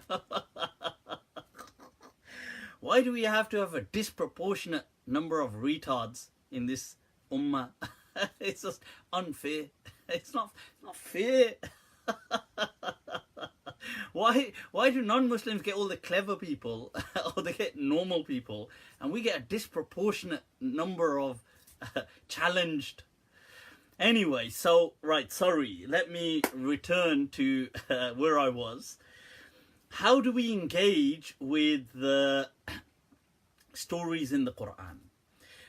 Why do we have to have a disproportionate number of retards in this ummah? It's just unfair. It's not fair. Why do non-Muslims get all the clever people, or they get normal people, and we get a disproportionate number of challenged? Anyway, so, right, sorry. Let me return to where I was. How do we engage with the stories in the Quran?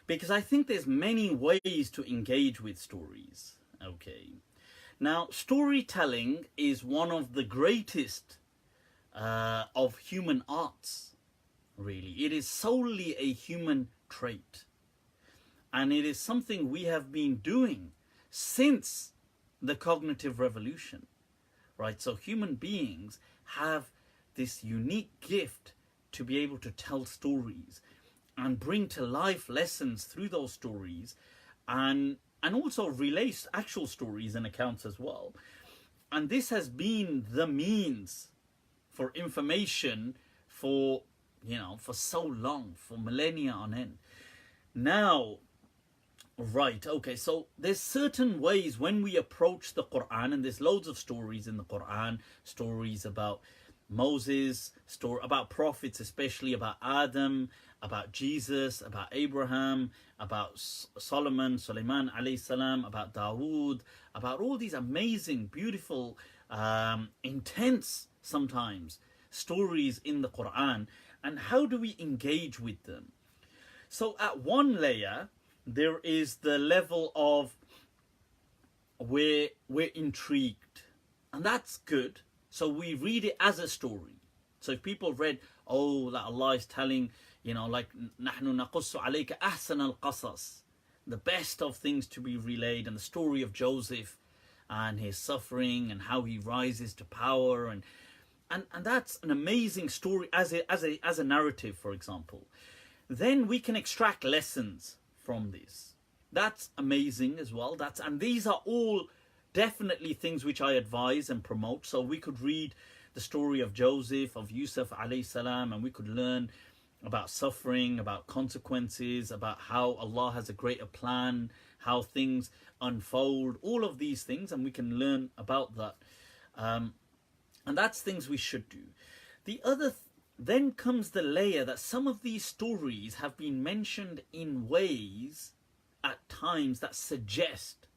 Because I think there's many ways to engage with stories. Okay. Now, storytelling is one of the greatest of human arts, really. It is solely a human trait. And it is something we have been doing since the cognitive revolution, right? So human beings have this unique gift to be able to tell stories and bring to life lessons through those stories, and also relate actual stories and accounts as well. And this has been the means for information for so long, for millennia on end. Now, right, okay, so there's certain ways when we approach the Quran, and there's loads of stories in the Quran, stories about Moses, about prophets, especially about Adam, about Jesus, about Abraham, about Sulaiman alayhi salam, about Dawood, about all these amazing, beautiful, intense sometimes stories in the Quran, and how do we engage with them? So at one layer, there is the level of where we're intrigued, and that's good. So we read it as a story. So if people read, that Allah is telling, like, نَحْنُ نَقُصُّ عَلَيْكَ أَحْسَنَ الْقَصَصِ, the best of things to be relayed, and the story of Joseph and his suffering and how he rises to power, and that's an amazing story as a narrative, for example. Then we can extract lessons from this. That's amazing as well. And these are all definitely things which I advise and promote. So we could read the story of Joseph, of Yusuf alayhi salam, and we could learn about suffering, about consequences, about how Allah has a greater plan, how things unfold, all of these things, and we can learn about that. And that's things we should do. The other then comes the layer that some of these stories have been mentioned in ways at times that suggest,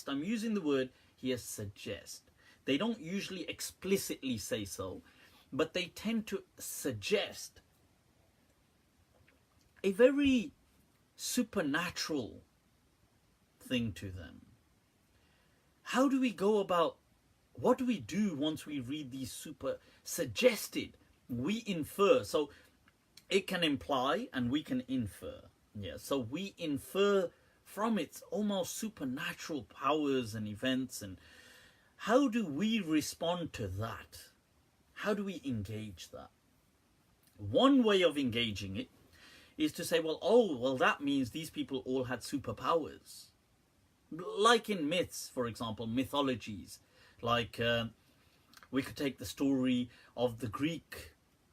I'm using the word here, suggest. They don't usually explicitly say so, but they tend to suggest a very supernatural thing to them. How do we go about, what do we do once we read these super suggested? We infer, so it can imply and we can infer. Yeah, so we infer from its almost supernatural powers and events, and how do we respond to that? How do we engage that? One way of engaging it is to say, well, that means these people all had superpowers. Like in myths, for example, mythologies. Like we could take the story of the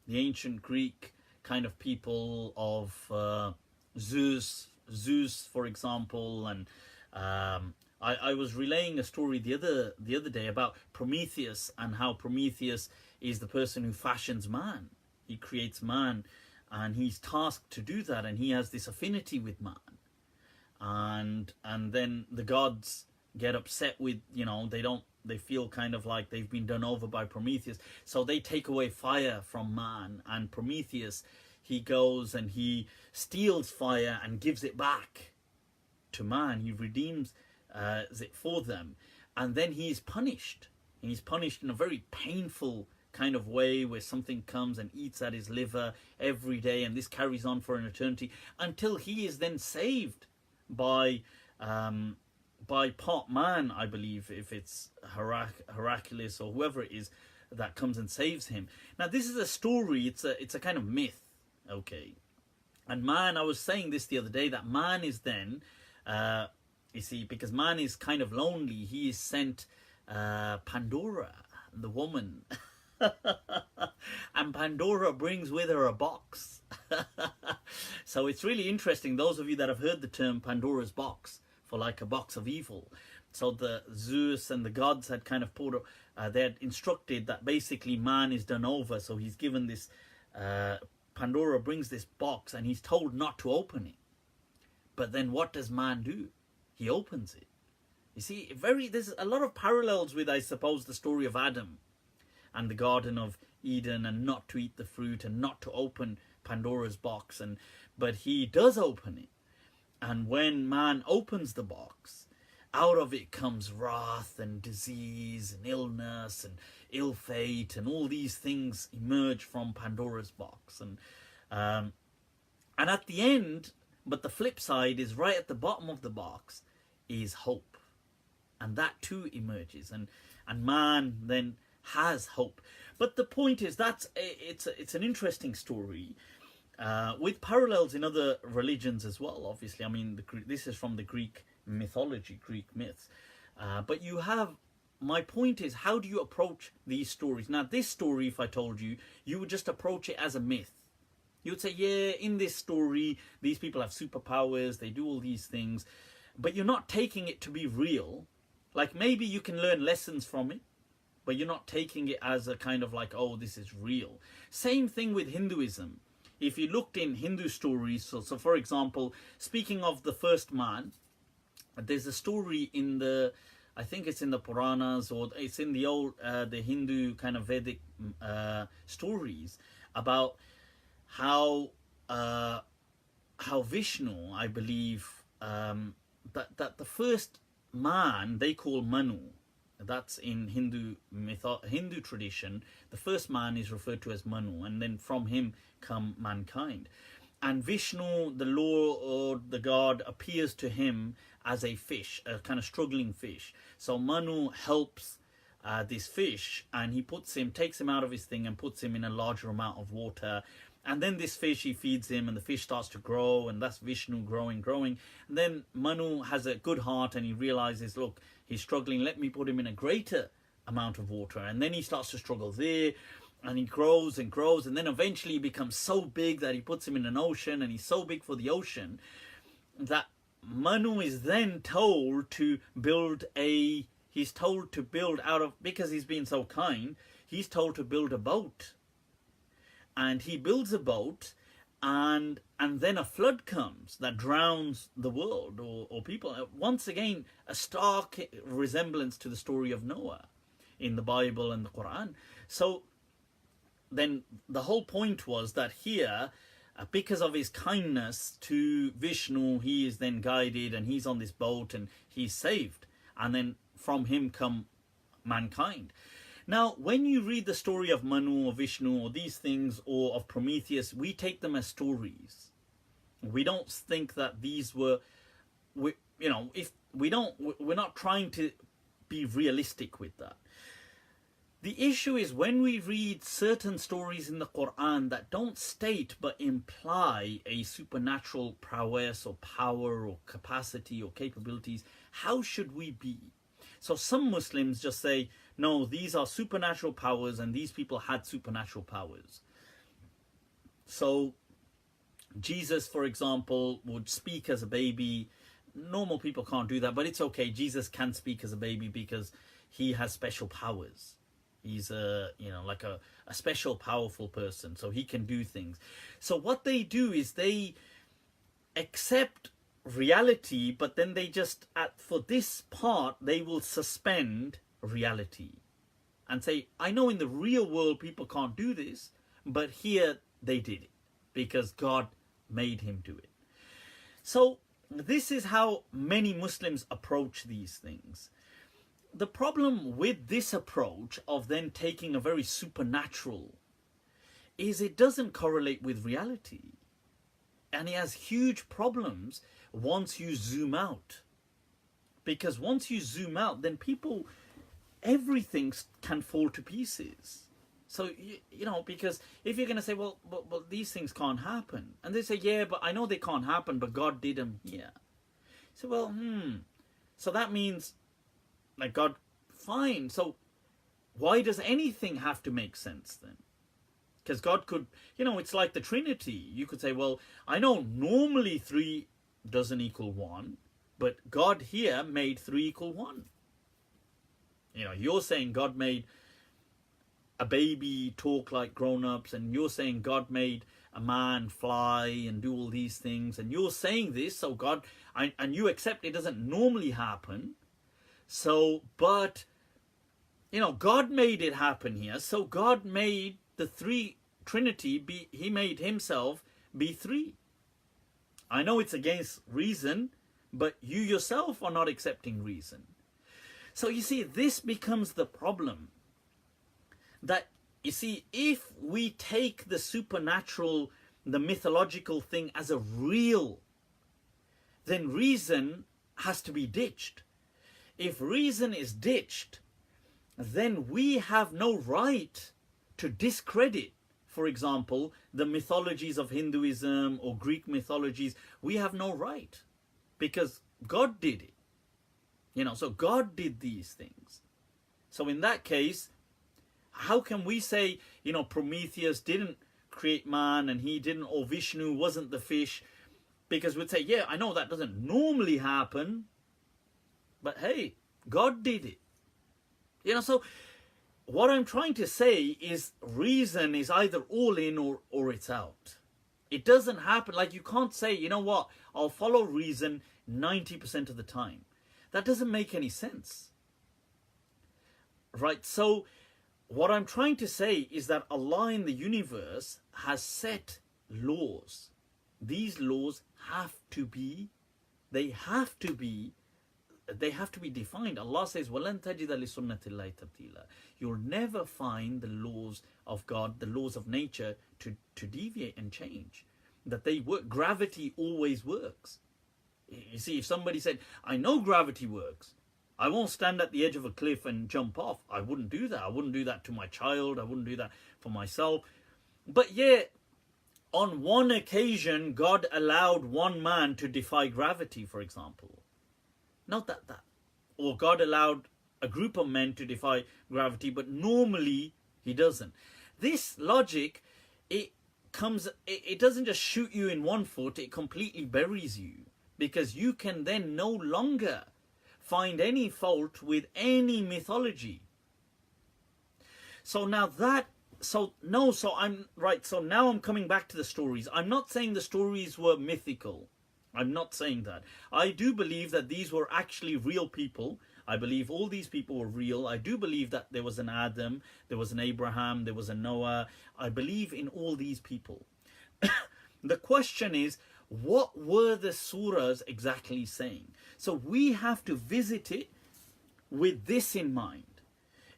ancient Greek kind of people of Zeus, for example, and I was relaying a story the other day about Prometheus, and how Prometheus is the person who fashions man. He creates man, and he's tasked to do that, and he has this affinity with man. And then the gods get upset with, they feel kind of like they've been done over by Prometheus, so they take away fire from man, and Prometheus, he goes and he steals fire and gives it back to man. He redeems it for them, and then he is punished. He's punished in a very painful kind of way, where something comes and eats at his liver every day, and this carries on for an eternity until he is then saved by part man, I believe, if it's Heracles or whoever it is that comes and saves him. Now this is a story, it's a kind of myth, okay? And man, I was saying this the other day, that man is then, you see, because man is kind of lonely, he is sent Pandora, the woman. And Pandora brings with her a box. So it's really interesting, those of you that have heard the term Pandora's box, for like a box of evil. So the Zeus and the gods had kind of they had instructed that basically man is done over, so he's given this, Pandora brings this box and he's told not to open it. But then what does man do? He opens it. You see, there's a lot of parallels with, I suppose, the story of Adam and the Garden of Eden, and not to eat the fruit and not to open Pandora's box, but he does open it. And when man opens the box, out of it comes wrath and disease and illness and ill fate, and all these things emerge from Pandora's box. And at the end, but the flip side is right at the bottom of the box is hope. And that too emerges, and man then has hope. But the point is, it's an interesting story, with parallels in other religions as well, obviously. I mean, this is from the Greek mythology, Greek myths. But you have, my point is, how do you approach these stories? Now, this story, if I told you, you would just approach it as a myth. You would say, yeah, in this story, these people have superpowers, they do all these things, but you're not taking it to be real. Like, maybe you can learn lessons from it, but you're not taking it as a kind of like, oh, this is real. Same thing with Hinduism. If you looked in Hindu stories, so for example, speaking of the first man, there's a story in I think it's in the Puranas, or it's in the old, the Hindu kind of Vedic stories about how Vishnu, I believe, that the first man they call Manu. That's in Hindu tradition. The first man is referred to as Manu, and then from him come mankind. And Vishnu, the Lord, the God, appears to him as a fish, a kind of struggling fish. So Manu helps this fish, and he takes him out of his thing and puts him in a larger amount of water. And then this fish, he feeds him, and the fish starts to grow, and that's Vishnu growing. And then Manu has a good heart, and he realizes, look, he's struggling, let me put him in a greater amount of water. And then he starts to struggle there, and he grows and grows, and then eventually he becomes so big that he puts him in an ocean, and he's so big for the ocean that Manu is then told to build out of, because he's been so kind, he's told to build a boat. And he builds a boat, and then a flood comes that drowns the world or people. Once again, a stark resemblance to the story of Noah in the Bible and the Quran. So then the whole point was that here, because of his kindness to Vishnu, he is then guided, and he's on this boat and he's saved. And then from him come mankind. Now, when you read the story of Manu or Vishnu or these things, or of Prometheus, we take them as stories. We don't think that these were, we're not trying to be realistic with that. The issue is when we read certain stories in the Quran that don't state but imply a supernatural prowess or power or capacity or capabilities, how should we be? So some Muslims just say, no, these are supernatural powers and these people had supernatural powers. So Jesus, for example, would speak as a baby. Normal people can't do that, but it's okay. Jesus can speak as a baby because he has special powers. He's like a special powerful person, so he can do things. So what they do is they accept reality, but then they just, for this part, they will suspend reality and say, I know in the real world people can't do this, but here they did it because God made him do it. So this is how many Muslims approach these things. The problem with this approach of then taking a very supernatural is it doesn't correlate with reality. And it has huge problems once you zoom out. Because once you zoom out, then everything can fall to pieces. So, because if you're going to say, well, these things can't happen. And they say, yeah, but I know they can't happen, but God did them here. So, well, so that means, like, God, fine. So why does anything have to make sense then? Because God could, it's like the Trinity. You could say, well, I know normally 3 doesn't equal 1, but God here made 3 equal 1. You're saying God made a baby talk like grown-ups, and you're saying God made a man fly and do all these things, and you're saying this, so God, and you accept it doesn't normally happen. So, but, God made it happen here. So God made the 3 Trinity he made himself be 3. I know it's against reason, but you yourself are not accepting reason. So you see, this becomes the problem. That, you see, if we take the supernatural, the mythological thing as a real, then reason has to be ditched. If reason is ditched, then we have no right to discredit, for example, the mythologies of Hinduism or Greek mythologies. We have no right because God did it. So God did these things. So in that case, how can we say, Prometheus didn't create man and he didn't, or Vishnu wasn't the fish? Because we'd say, yeah, I know that doesn't normally happen, but hey, God did it. So what I'm trying to say is reason is either all in or it's out. It doesn't happen. Like, you can't say, you know what, I'll follow reason 90% of the time. That doesn't make any sense. Right? So what I'm trying to say is that Allah in the universe has set laws. These laws have to be defined. Allah says, وَلَن تَجِدَ لِسُنَّةِ اللَّهِ تَبْدِيلًا. You'll never find the laws of God, the laws of nature, to deviate and change. That they work. Gravity always works. You see, if somebody said, I know gravity works, I won't stand at the edge of a cliff and jump off. I wouldn't do that. I wouldn't do that to my child. I wouldn't do that for myself. But yet, on one occasion, God allowed one man to defy gravity, for example. Not that. Or God allowed a group of men to defy gravity, but normally he doesn't. this logic, it doesn't just shoot you in one foot, it completely buries you, because you can then no longer find any fault with any mythology. So now I'm coming back to the stories. I'm not saying the stories were mythical. I'm not saying that. I do believe that these were actually real people. I believe all these people were real. I do believe that there was an Adam, there was an Abraham, there was a Noah. I believe in all these people. The question is, what were the surahs exactly saying? So we have to visit it with this in mind.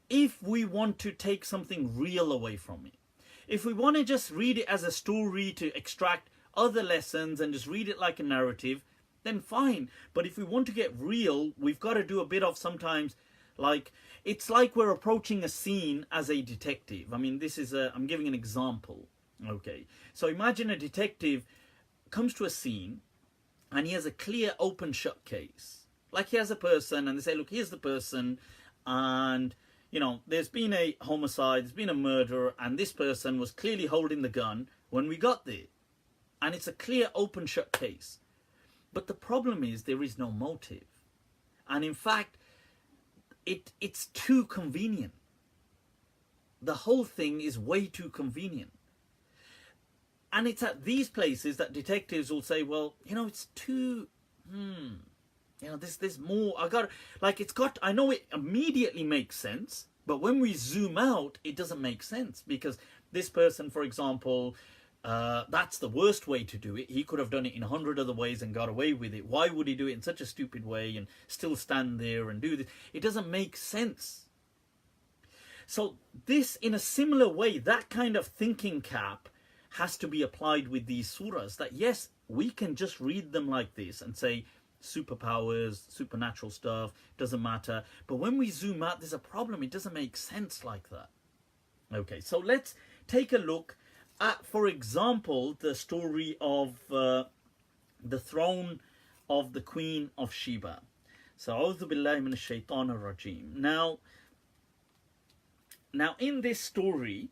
If we want to take something real away from it. If we want to just read it as a story to extract other lessons and just read it like a narrative, then fine. But if we want to get real, we've got to do a bit of sometimes, like, it's like we're approaching a scene as a detective. I mean, I'm giving an example. Okay. So imagine a detective comes to a scene and he has a clear open shut case. Like he has a person and they say, look, here's the person, and there's been a homicide, there's been a murder, and this person was clearly holding the gun when we got there. And it's a clear open shut case. But the problem is there is no motive. And in fact, it's too convenient. The whole thing is way too convenient. And it's at these places that detectives will say, well, it's too, there's more. I know it immediately makes sense, but when we zoom out, it doesn't make sense, because this person, for example, that's the worst way to do it. He could have done it in 100 other ways and got away with it. Why would he do it in such a stupid way and still stand there and do this? It doesn't make sense. So this, in a similar way, that kind of thinking cap has to be applied with these surahs, that yes, we can just read them like this and say superpowers, supernatural stuff, doesn't matter. But when we zoom out, there's a problem. It doesn't make sense like that. Okay, so let's take a look at, for example, the story of the throne of the Queen of Sheba. So, A'udhu billahi minash shaitanir rajim. Now, in this story,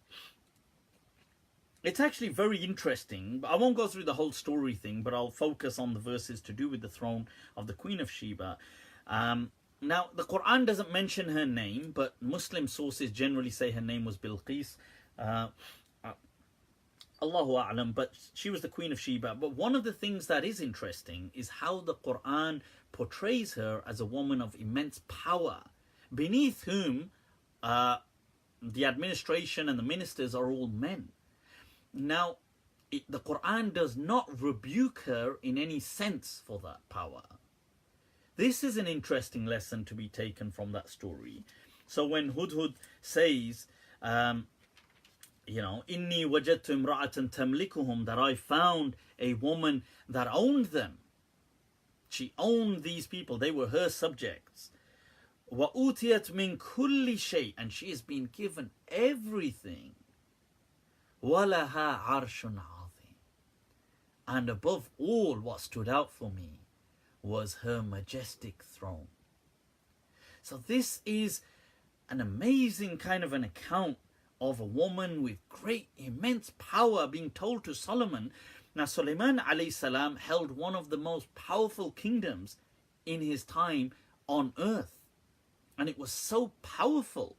it's actually very interesting. But I won't go through the whole story thing, but I'll focus on the verses to do with the throne of the Queen of Sheba. Now, the Quran doesn't mention her name, but Muslim sources generally say her name was Bilqis. Allahu A'lam, but she was the Queen of Sheba. But one of the things that is interesting is how the Quran portrays her as a woman of immense power, beneath whom the administration and the ministers are all men. Now, the Quran does not rebuke her in any sense for that power. This is an interesting lesson to be taken from that story. So when Hudhud says, Inni wajadtu imra'atan tamlikuhum, that I found a woman that owned them. She owned these people. They were her subjects. Wa utiyat min kulli shay, and she has been given everything. وَلَهَا عَرْشٌ عَظِيمٌ. And above all, what stood out for me was her majestic throne. So this is an amazing kind of an account of a woman with great, immense power being told to Solomon. Now, Sulaiman alayhi salam held one of the most powerful kingdoms in his time on earth. And it was so powerful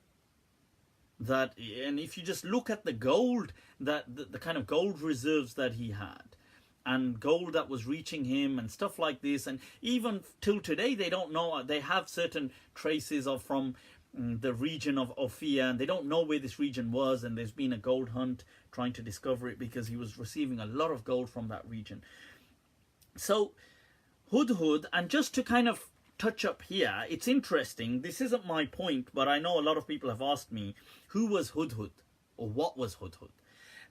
that, and if you just look at the gold, that the kind of gold reserves that he had, and gold that was reaching him and stuff like this, and even till today they don't know, they have certain traces of from the region of Ophir, and they don't know where this region was, and there's been a gold hunt trying to discover it because he was receiving a lot of gold from that region. So Hudhud, and just to kind of touch up here, it's interesting, this isn't my point, but I know a lot of people have asked me, who was Hudhud, or what was Hudhud?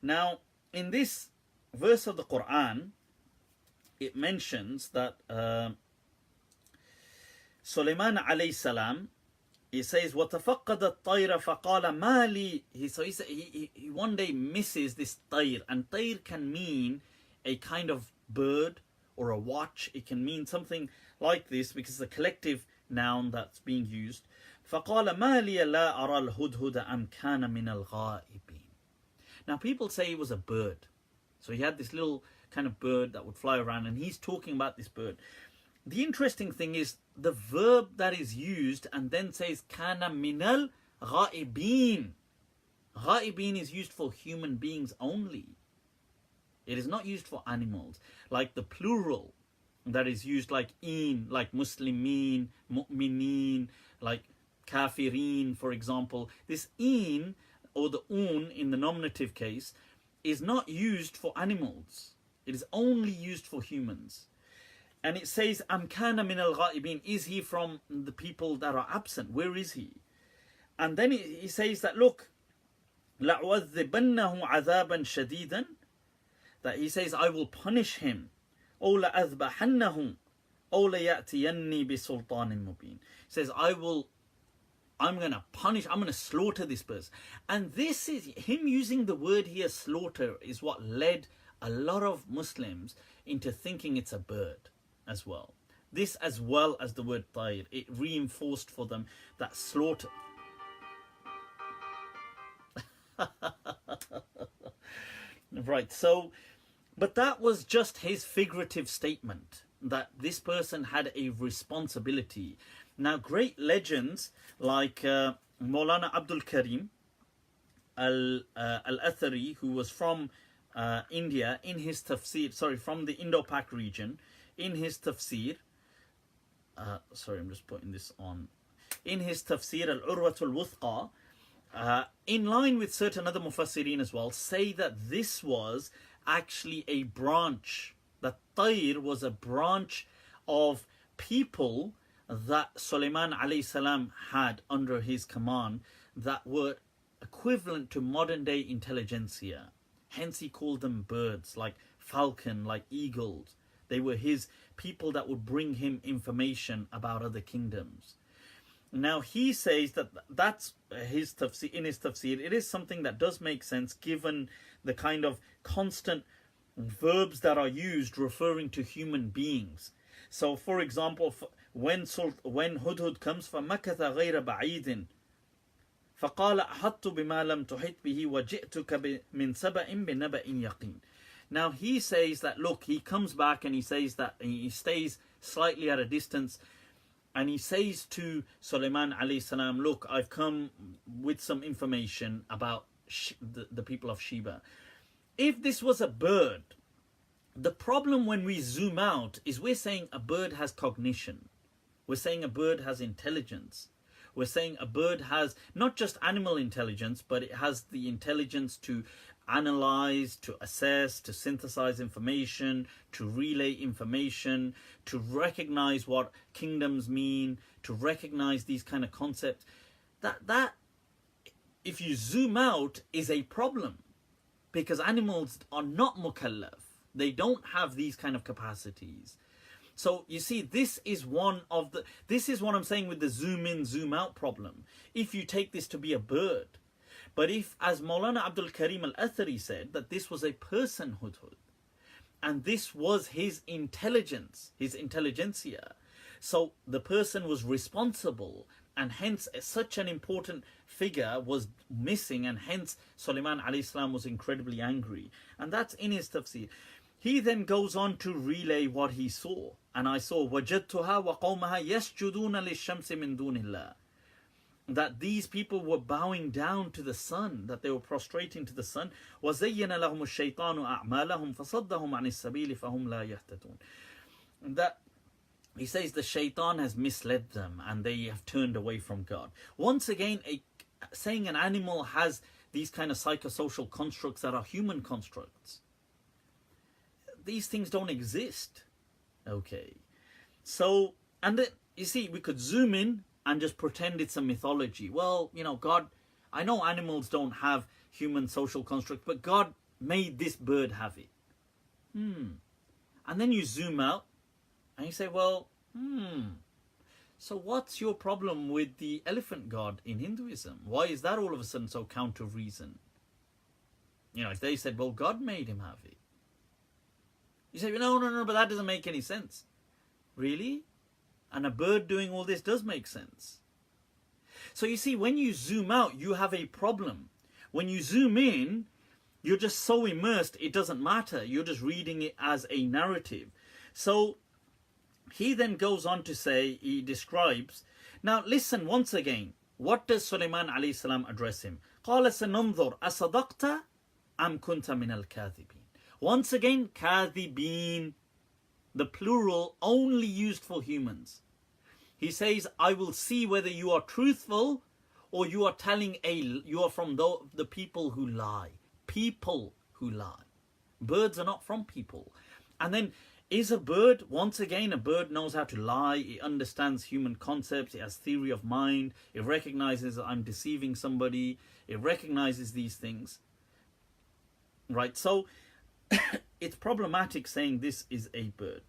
Now, in this verse of the Quran, it mentions that Sulaiman alayhi salam, he says, وَتَفَقَّدَ الطَّيْرَ فَقَالَ مَا لِي. So he one day misses this tayr, and tayr can mean a kind of bird or a watch. It can mean something like this because it's a collective noun that's being used. فَقَالَ مَا لِي لَا أَرَى الْهُدْهُدَ أَمْ كَانَ مِنَ الْغَائِبِينَ. Now people say it was a bird. So he had this little kind of bird that would fly around, and he's talking about this bird. The interesting thing is the verb that is used and then says kana minal ghaibin. Ghaibin is used for human beings only. It is not used for animals. Like the plural that is used like in, like muslimin, mu'minin, like kafirin, for example. This in or the un in the nominative case is not used for animals. It is only used for humans. And it says, Am kana min al-ghaibin, is he from the people that are absent? Where is he? And then he says that, look, لَأُعَذِّبَنَّهُ عَذَابًا شَدِيدًا, that he says, I will punish him. أَوْ لَأَذْبَحَنَّهُ أَوْ لَيَأْتِيَنِّي بِسُلْطَانٍ مُبِينٍ. He says, I'm going to punish, I'm going to slaughter this person. And this is, him using the word here, slaughter, is what led a lot of Muslims into thinking it's a bird as well. This, as well as the word tayr, it reinforced for them that slaughter. Right, so, but that was just his figurative statement, that this person had a responsibility. Now, great legends like Molana Abdul Karim Al-Athari, who was from India, in his tafsir, from the Indo-Pak region, in his tafsir, I'm just putting this on, in his tafsir Al-Urwatul Wuthqa, in line with certain other mufassirin as well, say that this was actually a branch, that Tayr was a branch of people that Sulaiman alayhi salam had under his command that were equivalent to modern day intelligentsia. Hence he called them birds, like falcon, like eagles. They were his people that would bring him information about other kingdoms. Now he says that that's his tafsir, in his tafsir, it is something that does make sense given the kind of constant verbs that are used referring to human beings. So for example, when Hudhud comes فَمَكَثَ غَيْرَ بَعِيدٍ فَقَالَ أَحَطْتُ بِمَا لَمْ تُحِطْ بِهِ وَجِئْتُكَ مِنْ سَبَإٍ بِنَبَإٍ يَقِينٍ. Now he says that, look, he comes back and he says that he stays slightly at a distance, and he says to Sulaiman alayhi salam, look, I've come with some information about the people of Sheba. If this was a bird, the problem when we zoom out is we're saying a bird has cognition. We're saying a bird has intelligence. We're saying a bird has not just animal intelligence, but it has the intelligence to analyze, to assess, to synthesize information, to relay information, to recognize what kingdoms mean, to recognize these kind of concepts. That if you zoom out, is a problem, because animals are not mukallaf. They don't have these kind of capacities. So you see, this is what I'm saying with the zoom in, zoom out problem. If you take this to be a bird, but if, as Molana Abdul Karim Al-Athari said, that this was a person Hudhud, and this was his intelligence, his intelligentsia, so the person was responsible, and hence such an important figure was missing, and hence Sulaiman alayhi salam was incredibly angry. And that's in his tafsir. He then goes on to relay what he saw. And I saw وَجَدْتُهَا وَقَوْمَهَا يَسْجُدُونَ لِلشَّمْسِ مِن دُونِ اللَّهِ, that these people were bowing down to the sun, that they were prostrating to the sun. وَزَيَّنَ لَهُمُ الشَّيْطَانُ أَعْمَالَهُمْ فَصَدَّهُمْ عَنِ السَّبِيلِ فَهُمْ لَا يَهْتَدُونَ. That he says the shaitan has misled them and they have turned away from God. Once again, saying an animal has these kind of psychosocial constructs that are human constructs. These things don't exist. Okay. So, and then, you see, we could zoom in and just pretend it's a mythology. Well, you know, God, I know animals don't have human social construct, but God made this bird have it. And then you zoom out and you say, well, so what's your problem with the elephant god in Hinduism? Why is that all of a sudden so counter reason? You know, if they said, well, God made him have it. You say, no, but that doesn't make any sense. Really? And a bird doing all this does make sense. So you see, when you zoom out, you have a problem. When you zoom in, You're just so immersed, it doesn't matter. You're just reading it as a narrative. So he then goes on to say, he describes, now listen once again, what does Sulaiman alayhi salam address him? قال سننظر أصدقت أم كنت من الكاذبين. Once again, كاذبين, the plural only used for humans. He says, I will see whether you are truthful or you are you are from the people who lie. People who lie. Birds are not from people. And then, is a bird, once again, a bird knows how to lie. It understands human concepts. It has theory of mind. It recognizes that I'm deceiving somebody. It recognizes these things. Right, so it's problematic saying this is a bird.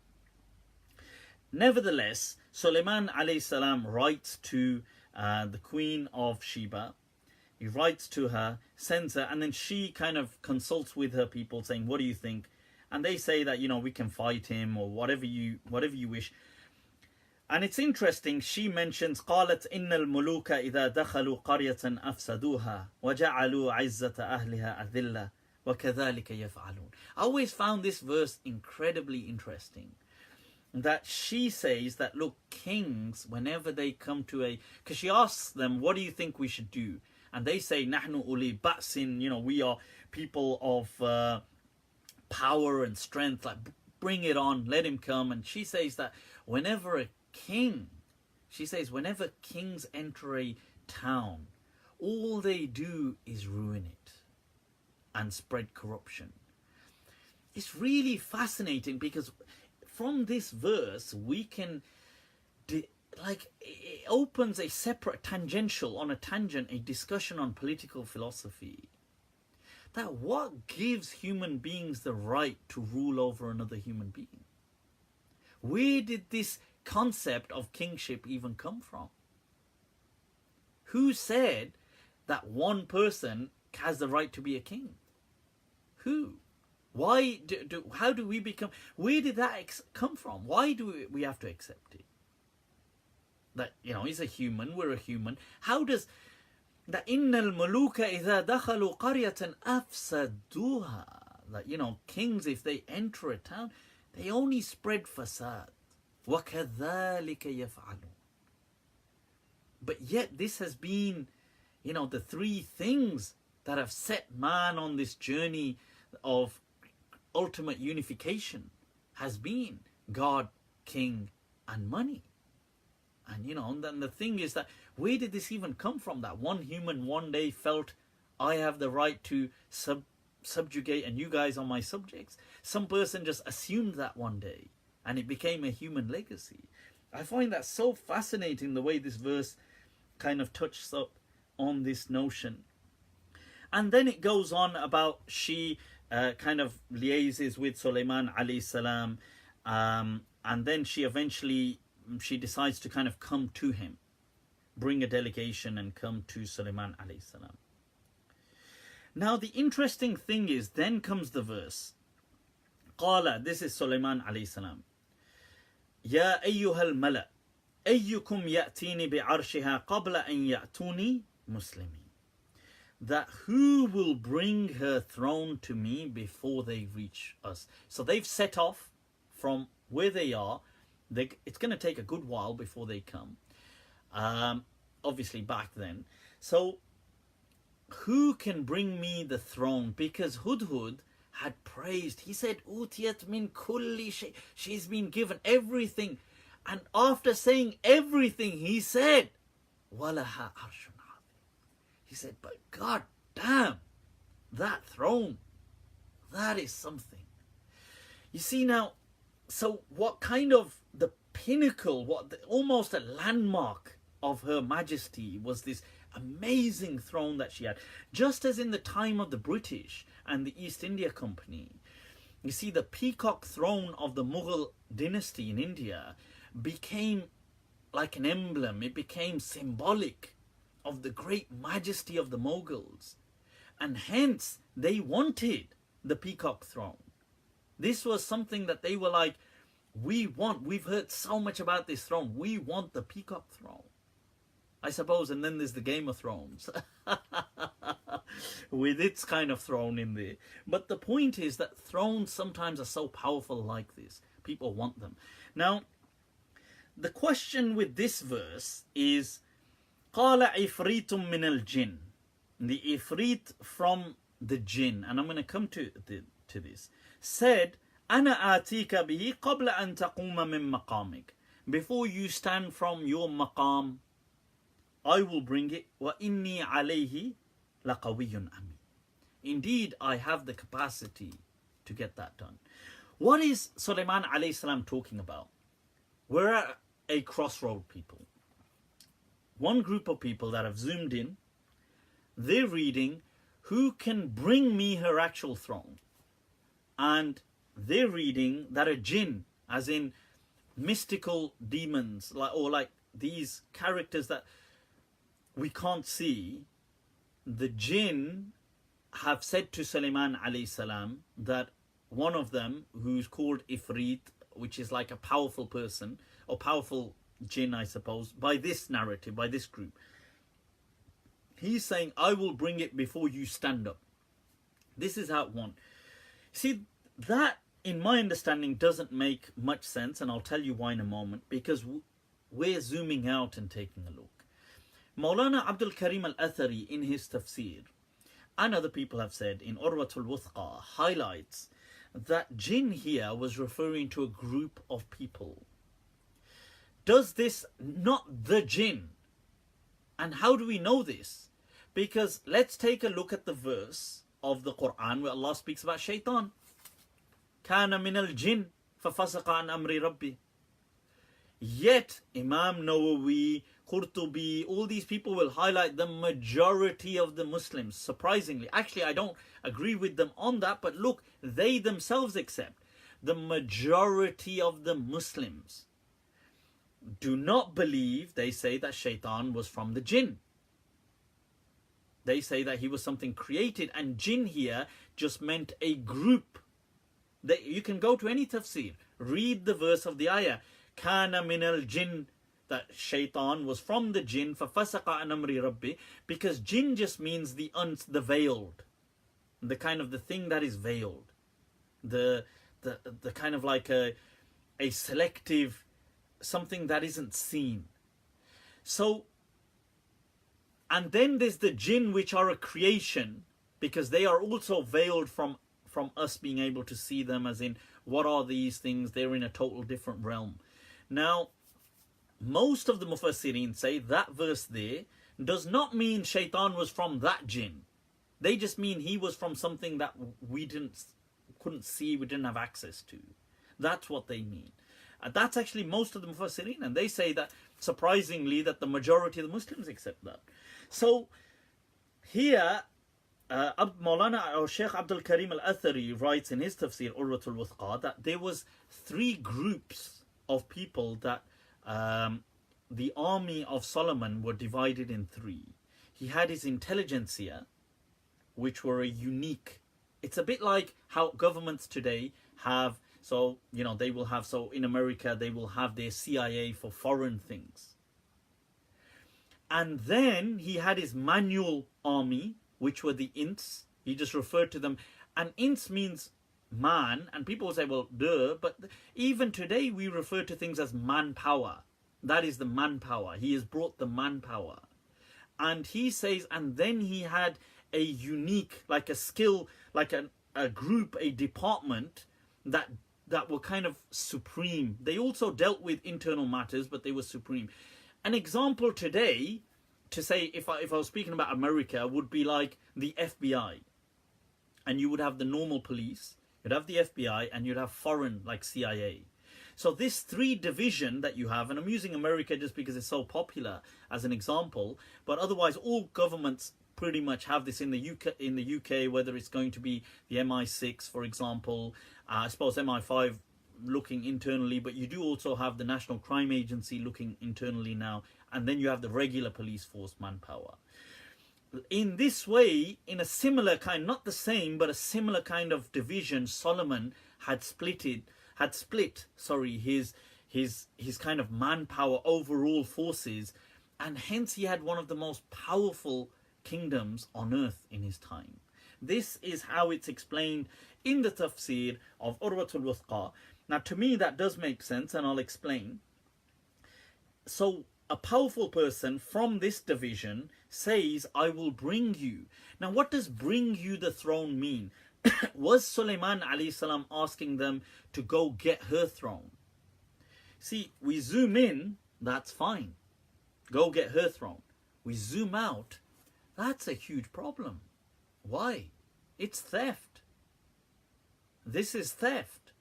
Nevertheless, Sulaiman alayhi salam writes to the queen of Sheba. He writes to her, sends her, and then she kind of consults with her people saying, what do you think? And they say that, we can fight him or whatever you wish. And it's interesting, she mentions, قالت إن الملوك إذا دخلوا قرية أفسدوها وجعلوا عزة أهلها أذلة وكذلك يفعلون. I always found this verse incredibly interesting. That she says that, look, kings, whenever they come to because she asks them, what do you think we should do? And they say, نحن أولي بأس, we are people of power and strength, like bring it on, let him come. And she says that whenever kings enter a town, all they do is ruin it and spread corruption. It's really fascinating because from this verse we can it opens a separate tangential, on a tangent, a discussion on political philosophy. That what gives human beings the right to rule over another human being? Where did this concept of kingship even come from? Who said that one person has the right to be a king? Who? Why how do we become, where did that come from? Why do we have to accept it? That, he's a human, we're a human. How does that إن الملوك إذا دخلوا قرية أفسدوها, that kings, if they enter a town, they only spread fasad. وكذلك يفعلون. But yet this has been, the three things that have set man on this journey of ultimate unification has been God, king, and money. And and then the thing is that, where did this even come from? That one human one day felt, I have the right to subjugate, and you guys are my subjects. Some person just assumed that one day, and it became a human legacy. I find that so fascinating, the way this verse kind of touches up on this notion. And then it goes on about she kind of liaises with Sulaiman alayhi salam, and then she eventually decides to kind of come to him, bring a delegation and come to Sulaiman alayhi salam. Now the interesting thing is, then comes the verse. قال, this is Sulaiman alayhi salam. يا أيها الملأ أيكم يأتيني بعرشها قبل أن يأتوني مسلمين. That who will bring her throne to me before they reach us? So they've set off from where they are. It's going to take a good while before they come. Obviously back then. So who can bring me the throne? Because Hudhud had praised. He said, Utiyat min kulli shay. She's been given everything. And after saying everything, he said, Walaha arshun azim. He said, but God damn, that throne, that is something. You see now, so what kind of the pinnacle, almost a landmark of her majesty was this amazing throne that she had. Just as in the time of the British and the East India Company, you see, the peacock throne of the Mughal dynasty in India became like an emblem. It became symbolic of the great majesty of the Mughals, and hence they wanted the peacock throne. This was something that they were like, we've heard so much about this throne, we want the peacock throne, I suppose. And then there's the Game of Thrones. with its kind of throne in there. But the point is that thrones sometimes are so powerful like this. People want them. Now, the question with this verse is, قَالَ عِفْرِيتٌ مِّنَ الْجِنِّ. The ifrit from the jinn, and I'm going to come to this, said, أَنَا آتِيكَ بِهِ قَبْلَ أَن تَقُومَ مِن مَقَامِكَ. Before you stand from your maqam, I will bring it. وَإِنِّي عَلَيْهِ لَقَوِيٌّ أَمِينٌ. Indeed, I have the capacity to get that done. What is Sulaiman alayhi salam talking about? We're at a crossroad, people. One group of people that have zoomed in, they're reading, who can bring me her actual throne? And they're reading that a jinn, as in mystical demons, like these characters that we can't see, the jinn have said to Sulaiman alayhi salam that one of them, who's called Ifrit, which is like a powerful person, or powerful jinn, I suppose, by this narrative, by this group, he's saying, I will bring it before you stand up. This is how it went. See, that, in my understanding, doesn't make much sense, and I'll tell you why in a moment, because we're zooming out and taking a look. Molana Abdul Karim al-Athari, in his tafsir, and other people have said in Urwatul Wuthqa, highlights that jinn here was referring to a group of people. Does this not the jinn? And how do we know this? Because let's take a look at the verse of the Quran where Allah speaks about shaitan. Kana min al-jinn fafasaqa an amri rabbi. Yet Imam Nawawi, Qurtubi, all these people will highlight the majority of the Muslims. Surprisingly, actually I don't agree with them on that, but look, they themselves accept the majority of the Muslims do not believe, they say, that shaitan was from the jinn. They say that he was something created, and jinn here just meant a group. You can go to any tafsir, read the verse of the ayah, Kana min al-jinn, that shaitan was from the jinn, fafasaqa an amri rabbi, because jinn just means the veiled, the kind of the thing that is veiled, the kind of like a selective, something that isn't seen. So, and then there's the jinn, which are a creation, because they are also veiled from us being able to see them, as in, what are these things? They're in a total different realm. Now, most of the Mufassirin say that verse there does not mean shaitan was from that jinn. They just mean he was from something that we couldn't see, we didn't have access to. That's what they mean. And that's actually most of the Mufassirin, and they say that, surprisingly, that the majority of the Muslims accept that. So, here, Molana or Sheikh Abdul Karim al-Athari writes in his tafsir, Urwatul Wuthqa, that there was 3 groups of people that the army of Solomon were divided in 3. He had his intelligentsia, which were a unique, it's a bit like how governments today have, so, you know, they will have, so in America, they will have their CIA for foreign things. And then he had his manual army, which were the ints. He just referred to them. And ints means man. And people will say, well, duh. But even today, we refer to things as manpower. That is the manpower. He has brought the manpower. And he says, and then he had a unique, like a skill, like a group, a department that were kind of supreme. They also dealt with internal matters, but they were supreme. An example today, to say, if I was speaking about America, would be like the FBI. And you would have the normal police, you'd have the FBI, and you'd have foreign, like CIA. So this 3 division that you have, and I'm using America just because it's so popular as an example, but otherwise all governments pretty much have this in the UK, whether it's going to be the MI6, for example, I suppose MI5 looking internally, but you do also have the National Crime Agency looking internally now, and then you have the regular police force manpower. In this way, in a similar kind, not the same, but a similar kind of division, Solomon had split his kind of manpower overall forces, and hence he had one of the most powerful kingdoms on earth in his time. This is how it's explained in the tafsir of Urwatul Wuthqa. Now, to me, that does make sense, and I'll explain. So, a powerful person from this division says, I will bring you. Now, what does bring you the throne mean? Was Sulaiman alayhi salam asking them to go get her throne? See, we zoom in, that's fine. Go get her throne. We zoom out, that's a huge problem. Why? It's theft. This is theft.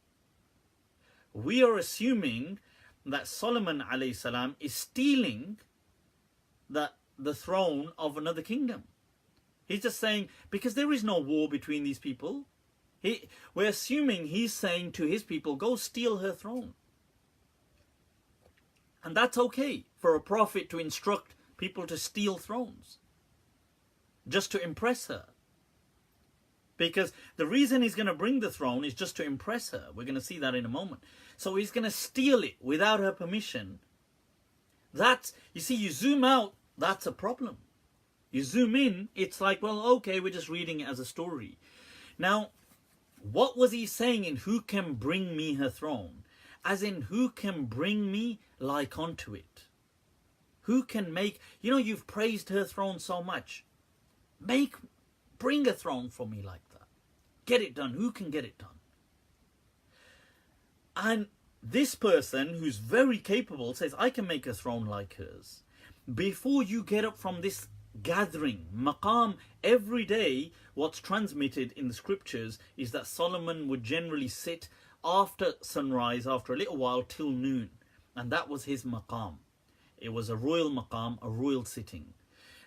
We are assuming that Solomon alayhi salam is stealing the throne of another kingdom. He's just saying, because there is no war between these people, we're assuming he's saying to his people, go steal her throne. And that's okay for a prophet to instruct people to steal thrones, just to impress her. Because the reason he's going to bring the throne is just to impress her. We're going to see that in a moment. So he's going to steal it without her permission. That's, you see, you zoom out, that's a problem. You zoom in, it's like, well, okay, we're just reading it as a story. Now, what was he saying in who can bring me her throne? As in, who can bring me like unto it? Who can make, you've praised her throne so much. Bring a throne for me like that. Get it done. Who can get it done? And this person who's very capable says, I can make a throne like hers. Before you get up from this gathering, maqam, every day, what's transmitted in the scriptures is that Solomon would generally sit after sunrise, after a little while, till noon. And that was his maqam. It was a royal maqam, a royal sitting.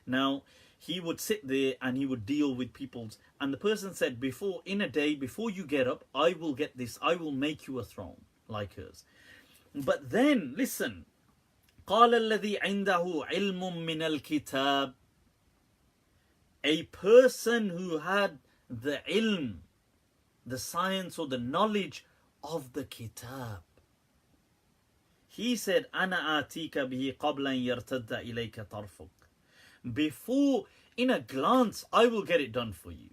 Now, he would sit there and he would deal with people's, and the person said, in a day, before you get up, I will get this, I will make you a throne like hers. But then, listen, قال الذي عنده علم من الكتاب, a person who had the ilm, the science or the knowledge of the kitab. He said, أنا آتيك به قبل أن يرتد إليك طرفك. Before, in a glance, I will get it done for you.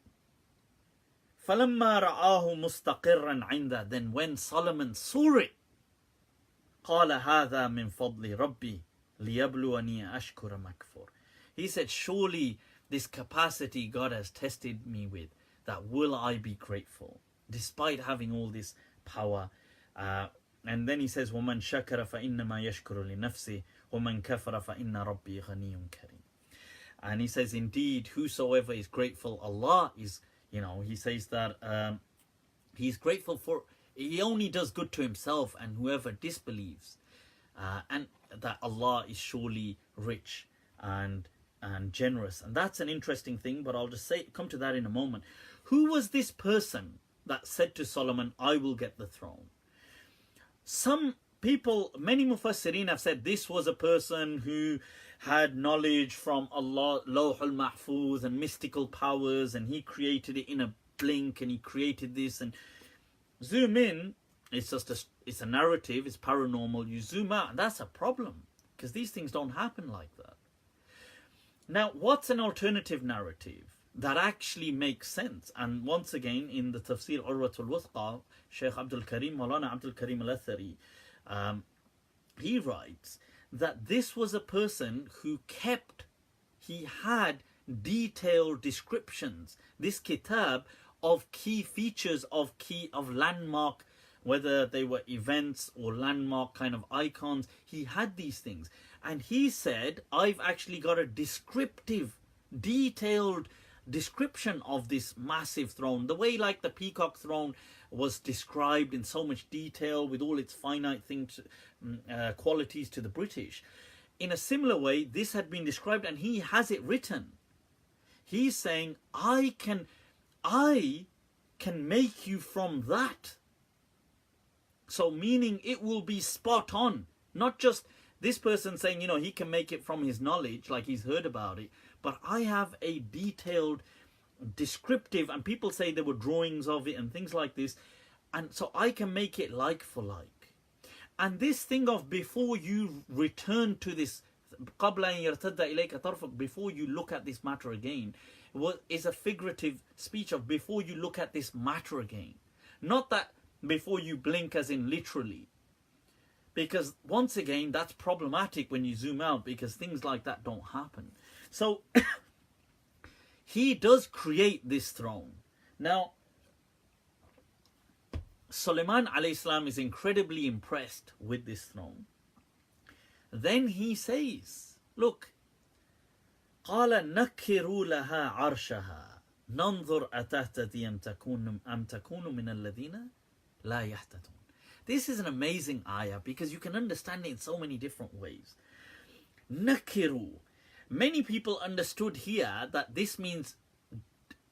فلما رآه مستقرا عنده, then when Solomon saw it, قال هذا من فضل ربي ليبلوني أشكر مكفور. He said, surely this capacity God has tested me with, that will I be grateful, despite having all this power. And then he says, وَمَنْ شَكَرَ فَإِنَّمَا يَشْكُرُ لِنَفْسِهِ وَمَنْ كَفَرَ فَإِنَّ رَبِّي غَنِيٌّ كَرِيمٌ. And he says, indeed, whosoever is grateful, Allah is, he says that he's grateful for, he only does good to himself, and whoever disbelieves, and that Allah is surely rich and generous. And that's an interesting thing, but I'll just come to that in a moment. Who was this person that said to Solomon, I will get the throne? Some people, many Mufassirin have said this was a person who had knowledge from Allah, Lawh al-Mahfuz, and mystical powers, and he created it in a blink, and he created this. And zoom in, it's just it's a narrative, it's paranormal. You zoom out, and that's a problem, because these things don't happen like that. Now, what's an alternative narrative that actually makes sense? And once again, in the Tafsir Urwatul Wuthqa, Sheikh Molana Abdul Karim al-Athari, he writes that this was a person who he had detailed descriptions, this kitab, of key features of landmark, whether they were events or landmark kind of icons. He had these things. And he said, I've actually got a detailed description of this massive throne, the way like the peacock throne was described in so much detail with all its finite things, qualities to the British. In a similar way, this had been described, and he has it written. He's saying, I can make you from that. So meaning it will be spot on, not just this person saying, he can make it from his knowledge, like he's heard about it, but I have a detailed, descriptive, and people say there were drawings of it and things like this, and so I can make it like for like. And this thing of before you return to this قبل أن يرتد إليك طرفك, before you look at this matter again, is a figurative speech of before you look at this matter again. Not that before you blink as in literally. Because once again, that's problematic when you zoom out, because things like that don't happen. So he does create this throne. Now, Sulaiman alayhi salam is incredibly impressed with this throne. Then he says, look, قال نكروا لها عرشها ننظر أتهتدي أم تكون من الذين لا يهتدون. This is an amazing ayah because you can understand it in so many different ways. Nakiru. Many people understood here that this means,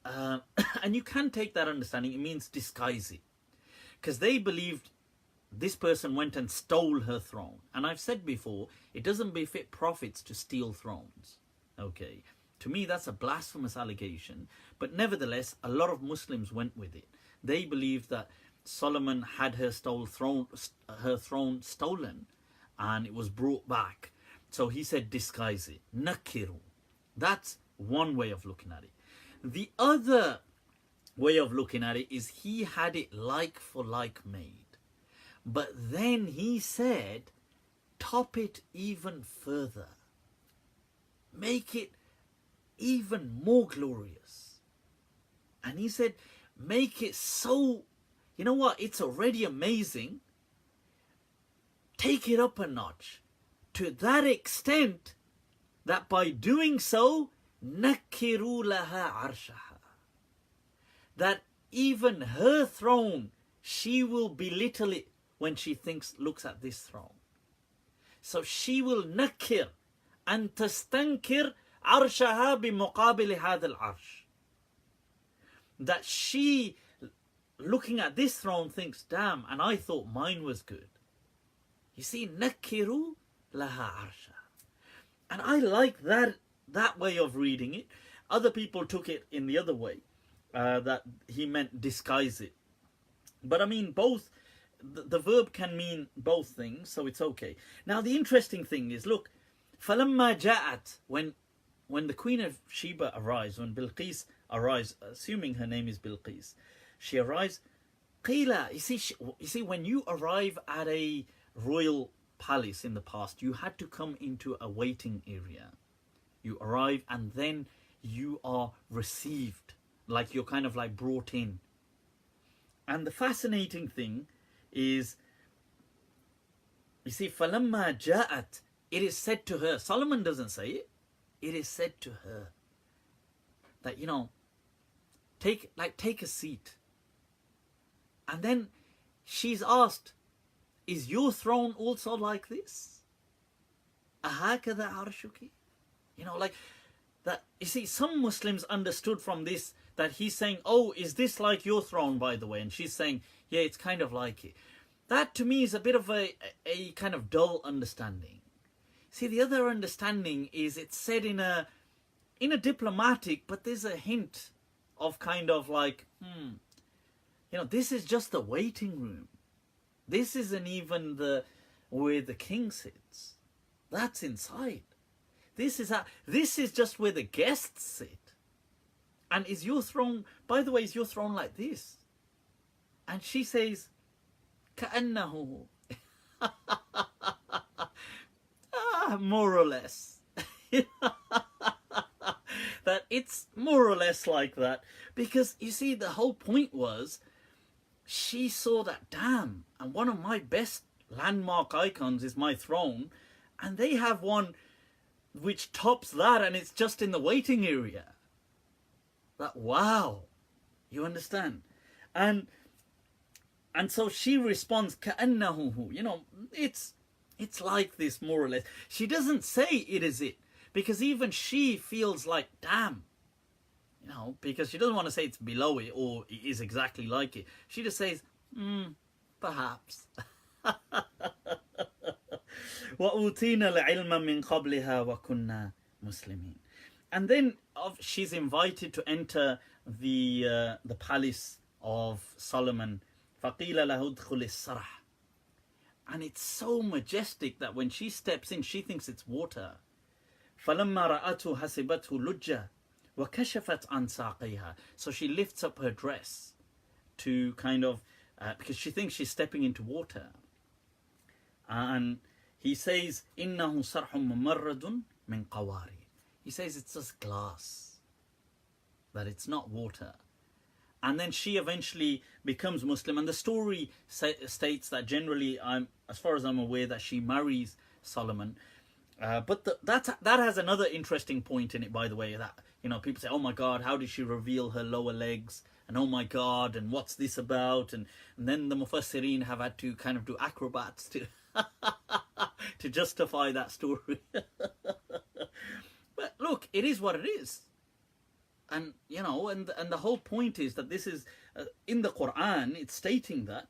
and you can take that understanding, it means disguise it. Because they believed this person went and stole her throne. And I've said before, it doesn't befit prophets to steal thrones. Okay. To me, that's a blasphemous allegation. But nevertheless, a lot of Muslims went with it. They believed that Solomon had her throne stolen and it was brought back. So he said, disguise it. Nakiru. That's one way of looking at it. The other way of looking at it is he had it like for like made. But then he said, top it even further. Make it even more glorious. And he said, make it so, you know what, it's already amazing. Take it up a notch. To that extent that by doing so, نَكِّرُوا لَهَا عَرْشَهَا, that even her throne, she will belittle it when she looks at this throne. So she will nakir and tastankir عرشها بمقابل هذا العرش. That she, looking at this throne, thinks, damn, and I thought mine was good. You see, nakiru laha arsha. And I like that way of reading it. Other people took it in the other way, that he meant disguise it. But I mean, both, the verb can mean both things, so it's okay. Now, the interesting thing is, look, فَلَمَّا جَاءَتْ, when the Queen of Sheba arrives, when Bilqis arrives, assuming her name is Bilqis, she arrives, قِيلَ, you see, when you arrive at a royal palace in the past, you had to come into a waiting area. You arrive and then you are received, like you're kind of like brought in. And the fascinating thing is, you see, فَلَمَّا جَاءَتْ, it is said to her, Solomon doesn't say it, it is said to her that, you know, take a seat. And then she's asked, is your throne also like this? أَهَكَذَا عَرْشُكِ? You know, like that. You see, some Muslims understood from this that he's saying, oh, is this like your throne, by the way? And she's saying, yeah, it's kind of like it. That to me is a bit of a kind of dull understanding. See, the other understanding is it's said in a diplomatic, but there's a hint of kind of like, you know, this is just the waiting room. This isn't even where the king sits. That's inside. This is just where the guests sit. And is your throne, by the way, is your throne like this? And she says, كأنه. More or less. That it's more or less like that. Because, you see, the whole point was, she saw that, damn, and one of my best landmark icons is my throne, and they have one which tops that, and it's just in the waiting area. That, wow, you understand? And so she responds, كأنه, you know, it's like this, more or less. She doesn't say it is it, because even she feels like, damn, you know, because she doesn't want to say it's below it or it is exactly like it. She just says, perhaps. وَأُوتِينَا الْعِلْمَ مِنْ قَبْلِهَا وَكُنَّا مُسْلِمِينَ. And then she's invited to enter the palace of Solomon. فَقِيلَ لَهُ ادْخُلِ السَّرَحِ. And it's so majestic that when she steps in, she thinks it's water. فَلَمَّا رَأَتْهُ حَسِبَتْهُ لُجَّةً وَكَشَفَتْ عَنْ سَاقَيْهَا. So she lifts up her dress to kind of, because she thinks she's stepping into water. And he says, إِنَّهُ صَرْحٌ مُمَرَّدٌ مِنْ قَوَارِيرٍ. He says it's just glass, that it's not water. And then she eventually becomes Muslim. And the story states that generally, as far as I'm aware, that she marries Solomon. But that has another interesting point in it, by the way, that, you know, people say, oh my God, how did she reveal her lower legs? And oh my God, and what's this about? And then the Mufassirin have had to kind of do acrobats to to justify that story. But look, it is what it is. And, you know, and the whole point is that this is, in the Quran, it's stating that.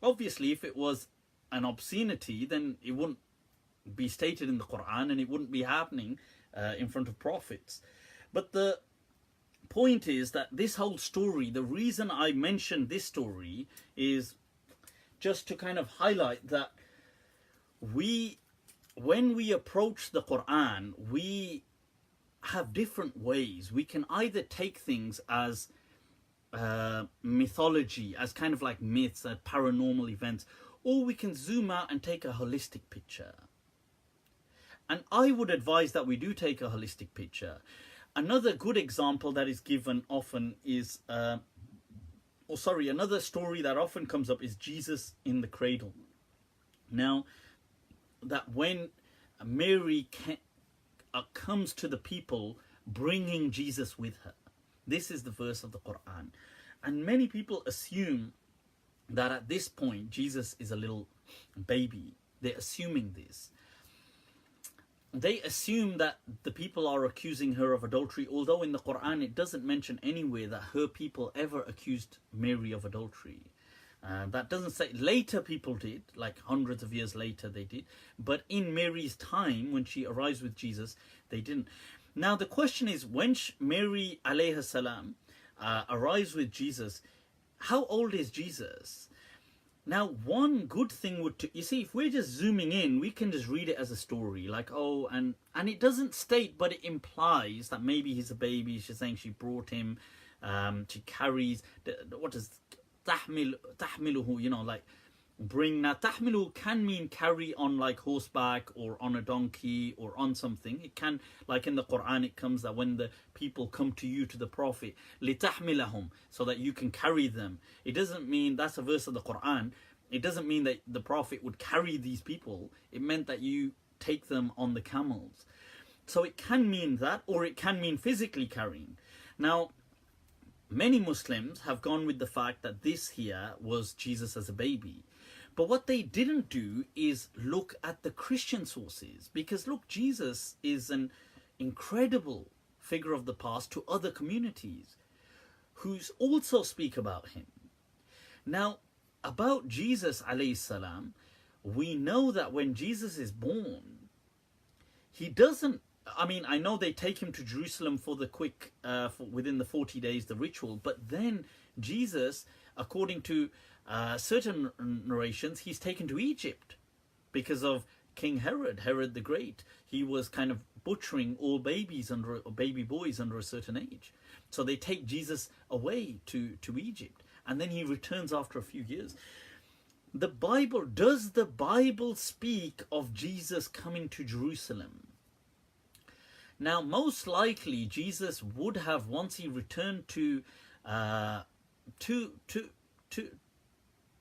Obviously, if it was an obscenity, then it wouldn't be stated in the Quran and it wouldn't be happening in front of prophets. But the point is that this whole story, the reason I mentioned this story is just to kind of highlight that when we approach the Quran, we have different ways. We can either take things as mythology, as kind of like myths, paranormal events, or we can zoom out and take a holistic picture. And I would advise that we do take a holistic picture. Another good example that is given often is, another story that often comes up is Jesus in the cradle. Now, that when Mary comes to the people bringing Jesus with her. This is the verse of the Quran. And many people assume that at this point Jesus is a little baby. They're assuming this. They assume that the people are accusing her of adultery, although in the Quran it doesn't mention anywhere that her people ever accused Mary of adultery. That doesn't say. Later people did, like hundreds of years later they did, but in Mary's time, when she arrives with Jesus, they didn't. Now the question is, when Mary alayhi salam arrives with Jesus, how old is Jesus? Now one good thing would, you see, if we're just zooming in, we can just read it as a story, like, oh, and it doesn't state, but it implies that maybe he's a baby. She's saying she brought him, she carries, what does tahmiluhu, you know, like bring. Now tahmilu can mean carry on, like horseback or on a donkey or on something. It can, like in the Quran it comes that when the people come to you, to the Prophet, litahmilahum, so that you can carry them. It doesn't mean, that's a verse of the Quran, it doesn't mean that the Prophet would carry these people. It meant that you take them on the camels. So it can mean that, or it can mean physically carrying. Now many Muslims have gone with the fact that this here was Jesus as a baby. But what they didn't do is look at the Christian sources. Because look, Jesus is an incredible figure of the past to other communities who also speak about him. Now, about Jesus alayhi salam, we know that when Jesus is born, he doesn't, I mean, I know they take him to Jerusalem for the quick, within the 40 days, the ritual. But then Jesus, according to certain narrations, he's taken to Egypt because of King Herod the Great. He was kind of butchering all babies or baby boys under a certain age. So they take Jesus away to Egypt. And then he returns after a few years. Does the Bible speak of Jesus coming to Jerusalem? Now, most likely, Jesus would have, once he returned to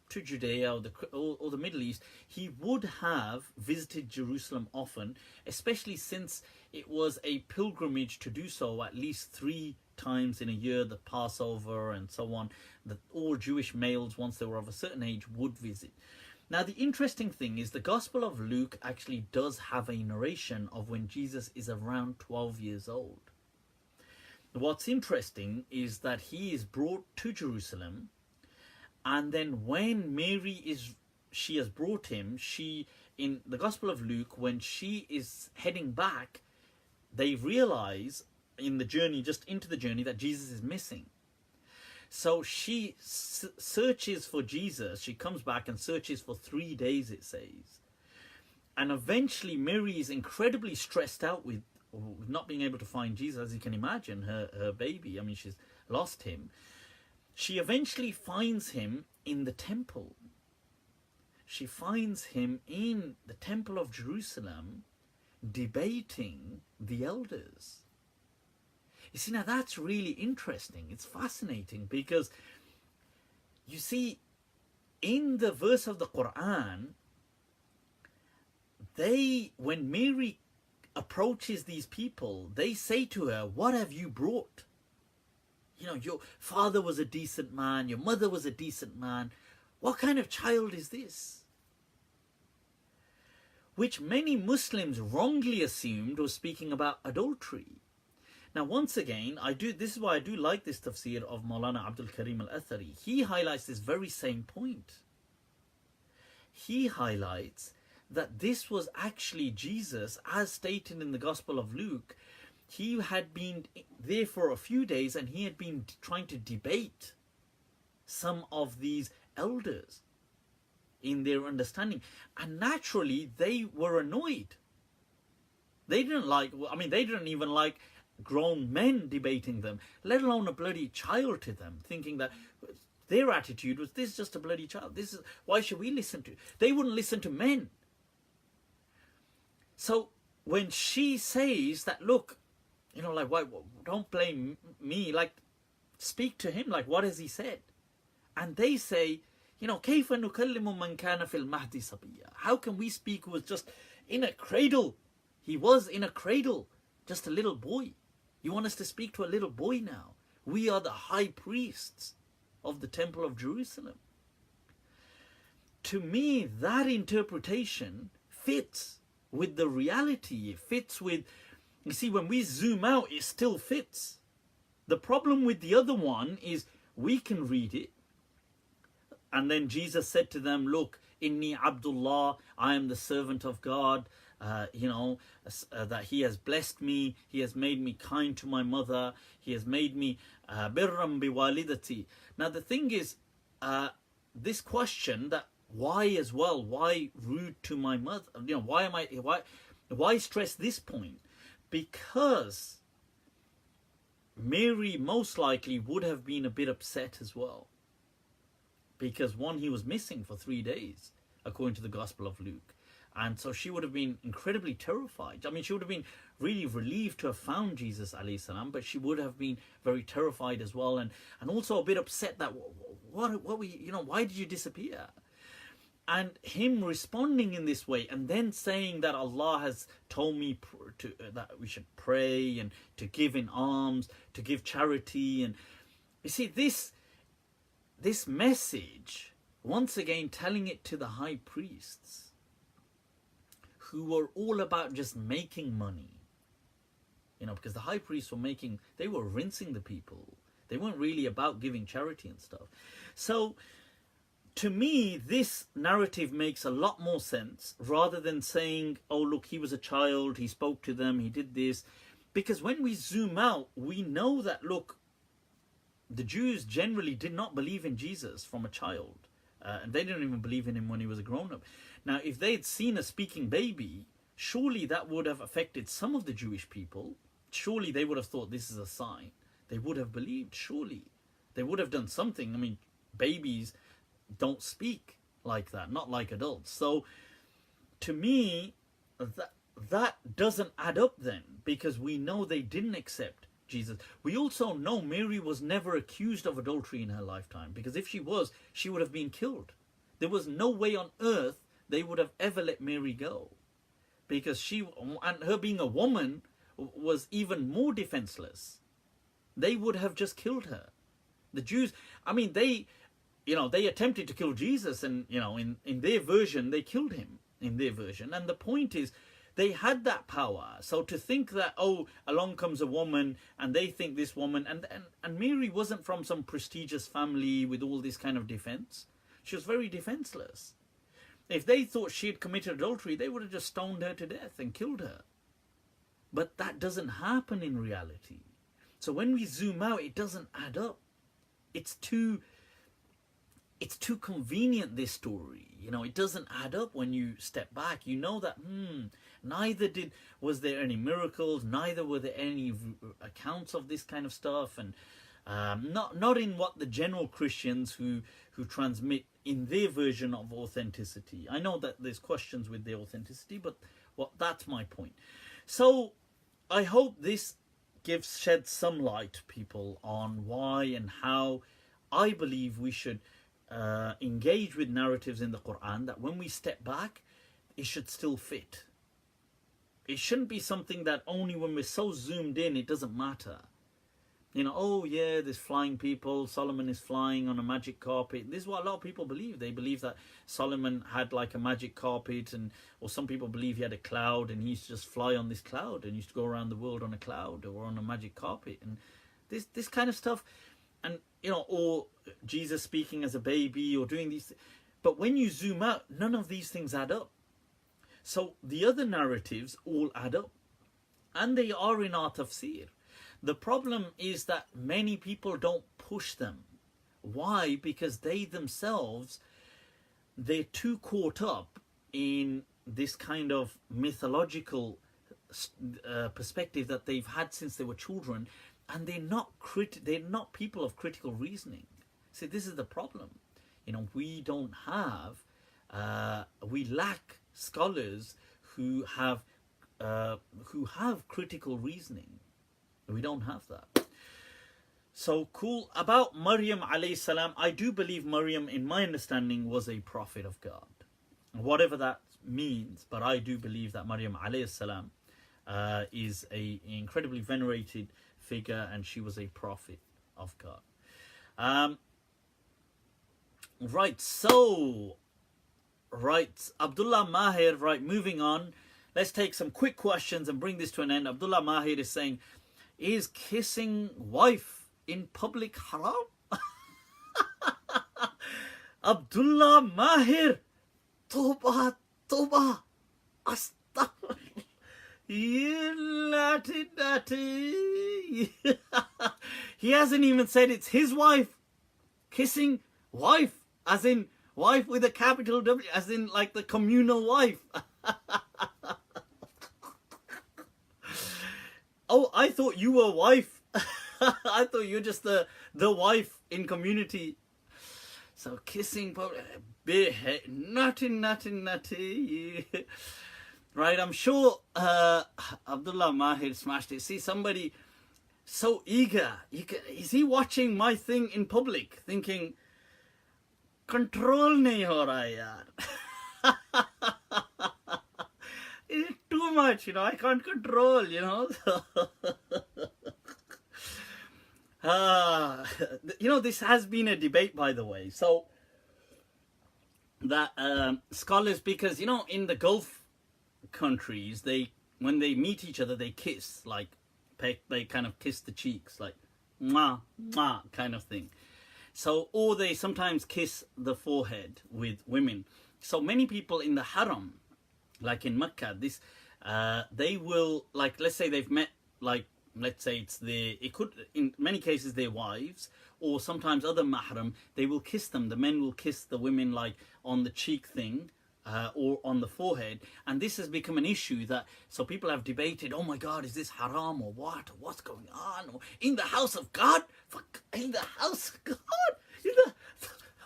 Judea or the Middle East, he would have visited Jerusalem often, especially since it was a pilgrimage to do so at least 3 times in a year, the Passover and so on, that all Jewish males, once they were of a certain age, would visit. Now, the interesting thing is the Gospel of Luke actually does have a narration of when Jesus is around 12 years old. What's interesting is that he is brought to Jerusalem, and then when she has brought him, in the Gospel of Luke, when she is heading back, they realize in the journey, just into the journey, that Jesus is missing. So she searches for Jesus. She comes back and searches for 3 days, it says. And eventually Mary is incredibly stressed out with not being able to find Jesus, as you can imagine, her baby, I mean, she's lost him. She eventually finds him in the temple. She finds him in the temple of Jerusalem debating the elders. You see, now that's really interesting. It's fascinating because, you see, in the verse of the Quran, when Mary approaches these people, they say to her, what have you brought? You know, your father was a decent man, your mother was a decent man. What kind of child is this? Which many Muslims wrongly assumed was speaking about adultery. Now, once again, this is why I do like this tafsir of Molana Abdul Karim al-Athari. He highlights this very same point. He highlights that this was actually Jesus, as stated in the Gospel of Luke. He had been there for a few days and he had been trying to debate some of these elders in their understanding. And naturally, they were annoyed. They didn't even like grown men debating them, let alone a bloody child to them, thinking that their attitude was, this is just a bloody child. Why should we listen to? They wouldn't listen to men. So when she says that, look, you know, like, why, don't blame me, like, speak to him, like, what has he said? And they say, you know, كيف نكلم من كان في المهد صبيا? How can we speak who was just in a cradle? He was in a cradle, just a little boy. You want us to speak to a little boy now? We are the high priests of the Temple of Jerusalem. To me, that interpretation fits with the reality. It fits with, you see, when we zoom out, it still fits. The problem with the other one is we can read it, and then Jesus said to them, look, Inni Abdullah, I am the servant of God. That he has blessed me, he has made me kind to my mother, he has made me birram biwalidati. Now the thing is, this question, that why as well, why rude to my mother, you know, why stress this point? Because Mary most likely would have been a bit upset as well, because one, he was missing for 3 days according to the Gospel of Luke. And so she would have been incredibly terrified. I mean, she would have been really relieved to have found Jesus, alayhi salam, but she would have been very terrified as well, and also a bit upset that why did you disappear? And him responding in this way, and then saying that Allah has told me that we should pray and to give in alms, to give charity, and you see this message, once again telling it to the high priests, who were all about just making money. You know, because the high priests they were rinsing the people. They weren't really about giving charity and stuff. So, to me, this narrative makes a lot more sense, rather than saying, oh, look, he was a child, he spoke to them, he did this. Because when we zoom out, we know that, look, the Jews generally did not believe in Jesus from a child. And they didn't even believe in him when he was a grown-up. Now, if they had seen a speaking baby, surely that would have affected some of the Jewish people. Surely they would have thought this is a sign. They would have believed, surely. They would have done something. I mean, babies don't speak like that, not like adults. So, to me, that doesn't add up then, because we know they didn't accept Jesus. We also know Mary was never accused of adultery in her lifetime, because if she was, she would have been killed. There was no way on earth they would have ever let Mary go, because and her being a woman was even more defenseless. They would have just killed her. The Jews, I mean, they attempted to kill Jesus, and in their version they killed him in their version. And the point is, they had that power. So to think that, oh, along comes a woman and they think this woman, and Mary wasn't from some prestigious family with all this kind of defense. She was very defenseless. If they thought she had committed adultery, they would have just stoned her to death and killed her. But that doesn't happen in reality. So when we zoom out, it doesn't add up. It's too convenient, this story. It doesn't add up when you step back. You know that, Neither was there any miracles, neither were there any accounts of this kind of stuff, and not in what the general Christians who transmit in their version of authenticity. I know that there's questions with the authenticity, but that's my point. So I hope this sheds some light to people on why and how I believe we should engage with narratives in the Quran, that when we step back, it should still fit. It shouldn't be something that only when we're so zoomed in, it doesn't matter. You know, oh yeah, there's flying people, Solomon is flying on a magic carpet. This is what a lot of people believe. They believe that Solomon had like a magic carpet, or some people believe he had a cloud and he used to just fly on this cloud and used to go around the world on a cloud or on a magic carpet. And this kind of stuff. And, you know, or Jesus speaking as a baby or doing these. But when you zoom out, none of these things add up. So the other narratives all add up. And they are in our tafsir. The problem is that many people don't push them. Why? Because they themselves, they're too caught up in this kind of mythological perspective that they've had since they were children, and they're not people of critical reasoning. See, this is the problem. You know, we don't have, we lack scholars who have critical reasoning. We don't have that. So cool. About Maryam alayhi salam, I do believe Maryam, in my understanding, was a prophet of God. Whatever that means, but I do believe that Maryam alayhi salam is an incredibly venerated figure, and she was a prophet of God. Right, Abdullah Mahir, right, moving on. Let's take some quick questions and bring this to an end. Abdullah Mahir is saying, is kissing wife in public haram? Abdullah Mahir, Toba, astaghfirullah. You natty. He hasn't even said it's his wife. Kissing wife, as in wife with a capital W, as in like the communal wife. Oh, I thought you were wife. I thought you're just the wife in community. So kissing, nutty. Right, I'm sure Abdullah Mahir smashed it. See, somebody so eager. Is he watching my thing in public thinking, control nahi ho raha yaar. It's too much, you know, I can't control, you know. You know, this has been a debate, by the way. So, that scholars, because, you know, in the Gulf countries, when they meet each other, they kiss, like, they kind of kiss the cheeks, like, mwah, mwah, kind of thing. So, or they sometimes kiss the forehead with women. So, many people in the haram, like in Mecca, they will, like, let's say they've met, like, let's say it could, in many cases, their wives, or sometimes other mahram, they will kiss them. The men will kiss the women, like, on the cheek thing, or on the forehead. And this has become an issue so people have debated, oh my God, is this haram or what? Or what's going on? Or in the house of God? In the house of God?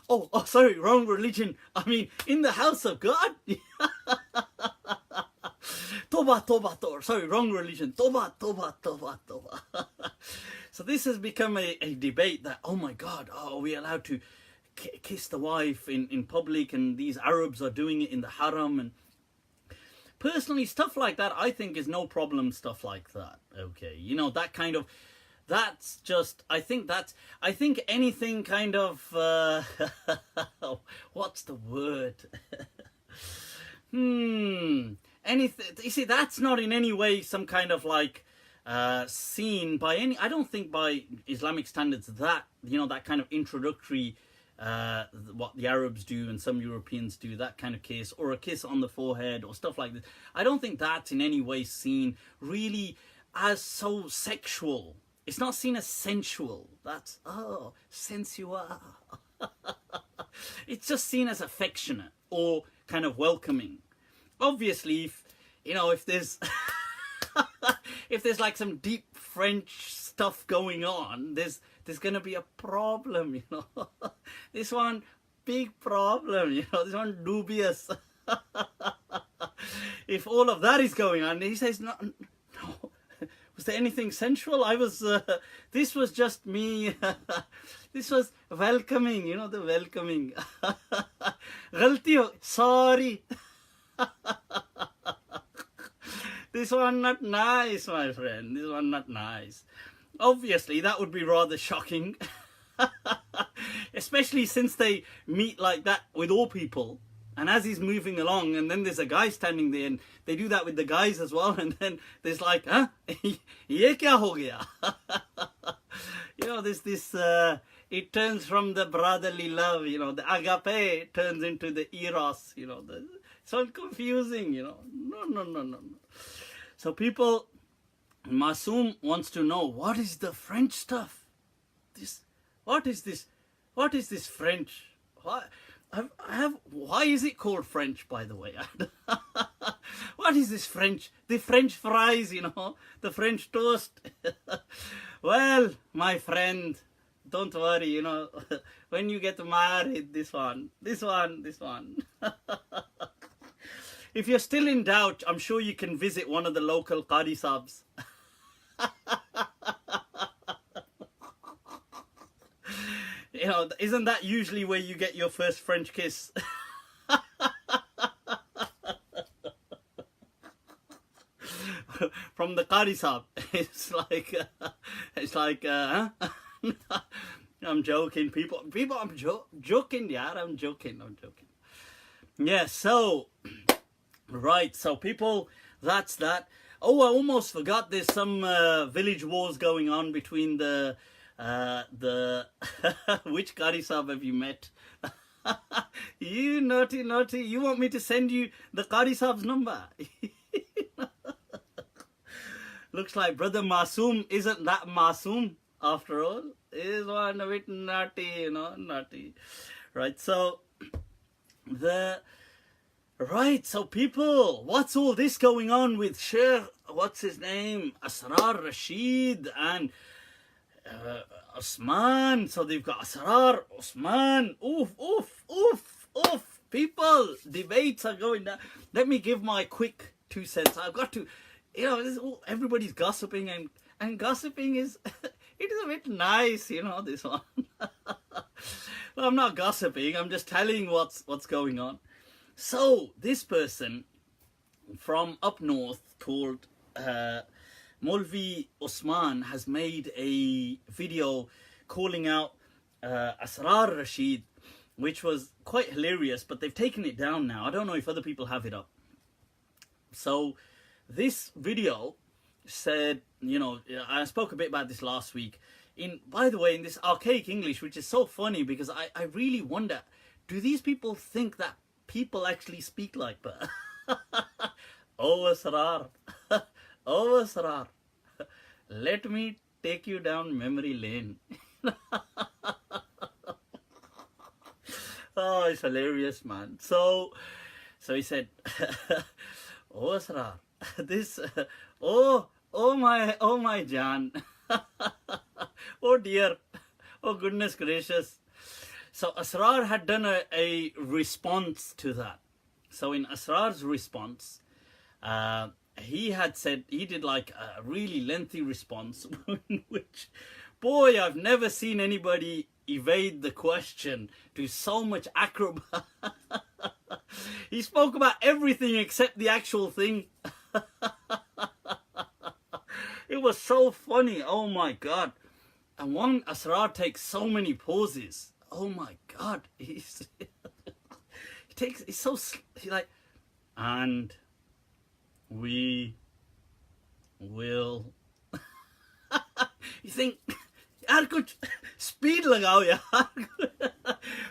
Oh, sorry, wrong religion. I mean, in the house of God? Toba. Sorry, wrong religion. Toba. So this has become a debate that, oh my God, are we allowed to kiss the wife in public? And these Arabs are doing it in the haram. And personally, stuff like that, I think is no problem, stuff like that. Okay, you know, that kind of... That's just, I think anything kind of, what's the word? Anything, you see, that's not in any way some kind of like, seen by I don't think by Islamic standards that, you know, that kind of introductory, what the Arabs do and some Europeans do, that kind of kiss, or a kiss on the forehead or stuff like this. I don't think that's in any way seen really as so sexual. It's not seen as sensual. That's, oh, sensual. It's just seen as affectionate or kind of welcoming. Obviously, you know, if there's if there's like some deep French stuff going on, there's gonna be a problem, you know. This one, big problem, you know. This one, dubious. If all of that is going on, he says, no. Was there anything sensual? This was just me. This was welcoming, you know, the welcoming. Ghalti ho, sorry. This one not nice, my friend. This one not nice. Obviously, that would be rather shocking. Especially since they meet like that with all people. And as he's moving along, and then there's a guy standing there, and they do that with the guys as well, and then there's like, huh? Ye kya ho gaya? You know, there's this, it turns from the brotherly love, you know, the agape turns into the eros, you know, it's all confusing, you know. No. So people, Masoom wants to know, what is the French stuff? What is this French? Why is it called French, by the way? What is this French? The French fries, you know, the French toast. Well, my friend, don't worry, you know, when you get married, this one. If you're still in doubt, I'm sure you can visit one of the local Qadi Sabs. You know, isn't that usually where you get your first French kiss? From the Qadi Sahab. It's like, huh? I'm joking, people, I'm joking, yeah, I'm joking. Yeah, so, right, so people, that's that. Oh, I almost forgot, there's some village wars going on between the which Qadi Sahab have you met? You naughty, you want me to send you the Qadi Sahab's number? Looks like Brother Masoom isn't that Masoom after all. Is one a bit naughty, you know, naughty. Right, so so people, what's all this going on with Sheikh, what's his name, Asrar Rashid and Osman? So they've got Asrar, Osman, oof. People, debates are going down. Let me give my quick 2 cents. I've got to, you know, everybody's gossiping, and gossiping is, it is a bit nice, you know, this one. Well, I'm not gossiping, I'm just telling what's going on. So, this person from up north called Molvi Osman has made a video calling out Asrar Rashid, which was quite hilarious, but they've taken it down now. I don't know if other people have it up. So this video said, you know, I spoke a bit about this last week. By the way, in this archaic English, which is so funny, because I really wonder, do these people think that people actually speak like that? Oh Asrar, oh Asrar, let me take you down memory lane. Oh, it's hilarious, man. So he said, oh Asrar, this, oh my Jaun, oh dear, oh goodness gracious. So Asrar had done a response to that. So in Asrar's response, he had said, he did like a really lengthy response, which, boy, I've never seen anybody evade the question to so much acrobat. He spoke about everything except the actual thing. It was so funny, oh my God. And one Asrar takes so many pauses. Oh my God, he's like, and we will. You think, yaar kuch speed lagao yaar.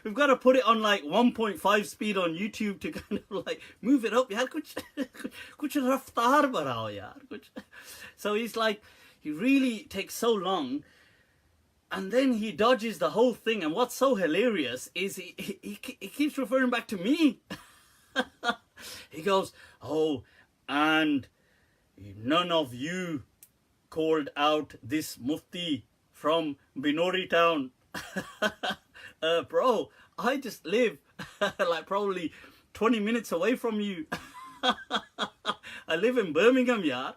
We've got to put it on like 1.5 speed on YouTube to kind of like move it up. Yaar kuch raftar badhao yaar. So he's like, he really takes so long. And then he dodges the whole thing. And what's so hilarious is he keeps referring back to me. He goes, oh, and none of you called out this Mufti from Binori town. Bro, I just live like probably 20 minutes away from you. I live in Birmingham, yeah.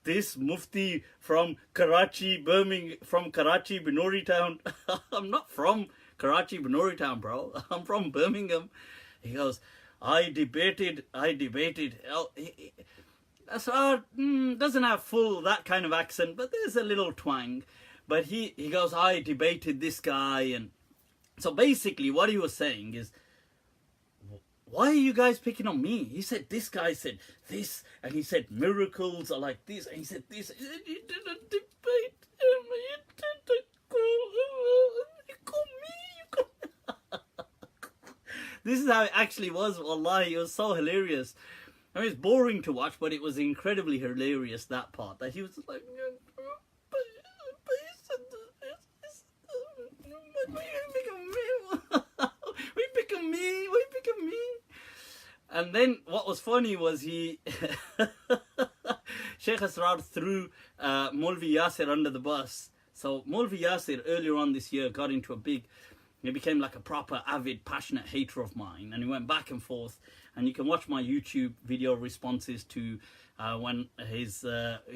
This Mufti from Karachi, Binori town. I'm not from Karachi, Binori town, bro. I'm from Birmingham. He goes, I debated. Oh, Asrar doesn't have full that kind of accent, but there's a little twang. But he goes, I debated this guy. And so basically what he was saying is, why are you guys picking on me? He said, this guy said this, and he said miracles are like this, and he said this. He said, you didn't debate him. You didn't call me. This is how it actually was. Wallahi, it was so hilarious. I mean, it's boring to watch, but it was incredibly hilarious, that part. That he was just like, we pick on me. And then what was funny was Sheikh Asrar threw Molvi Yasir under the bus. So Molvi Yasir earlier on this year got into he became like a proper avid, passionate hater of mine, and he went back and forth. And you can watch my YouTube video responses to when we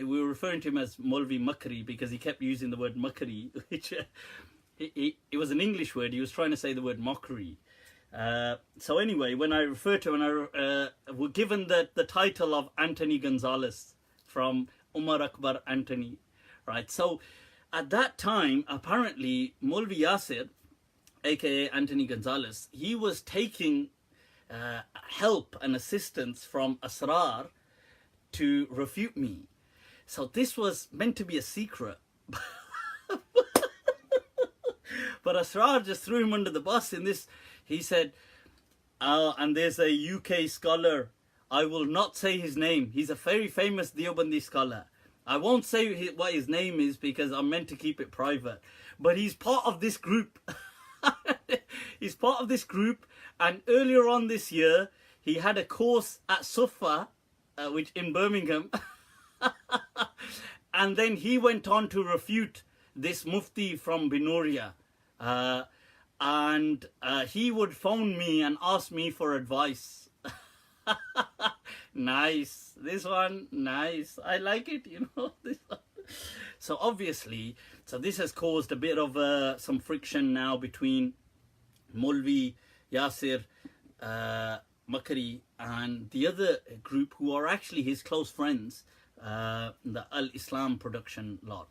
were referring to him as Molvi Makri because he kept using the word Makri, which it was an English word. He was trying to say the word mockery. So anyway, when I refer to him, we're given the title of Anthony Gonzalez from Umar Akbar Anthony, right? So at that time, apparently, Molvi Yasir, aka Anthony Gonzalez, he was taking help and assistance from Asrar to refute me. So this was meant to be a secret. But Asrar just threw him under the bus in this. He said, and there's a UK scholar. I will not say his name. He's a very famous Deobandi scholar. I won't say what his name is because I'm meant to keep it private. But he's part of this group. He's part of this group. And earlier on this year, he had a course at Sufa, which in Birmingham. And then he went on to refute this Mufti from Binoria. And he would phone me and ask me for advice. Nice. This one, nice. I like it, this one. So obviously, this has caused a bit of some friction now between Molvi Yasir Makri and the other group who are actually his close friends, the Al-Islam production lot.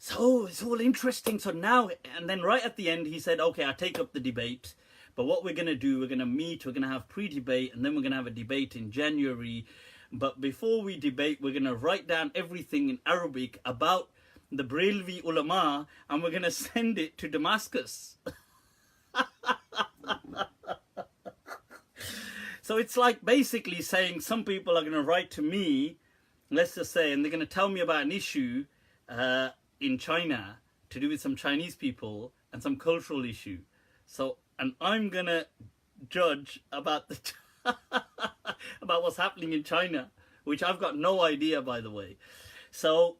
So it's all interesting. So now, and then right at the end, he said, okay, I take up the debate. But what we're going to do, we're going to meet, we're going to have pre-debate, and then we're going to have a debate in January. But before we debate, we're going to write down everything in Arabic about the Brailwi ulama, and we're going to send it to Damascus. So it's like basically saying some people are going to write to me, let's just say, and they're going to tell me about an issue in China to do with some Chinese people and some cultural issue. So, and I'm going to judge about about what's happening in China, which I've got no idea, by the way. So,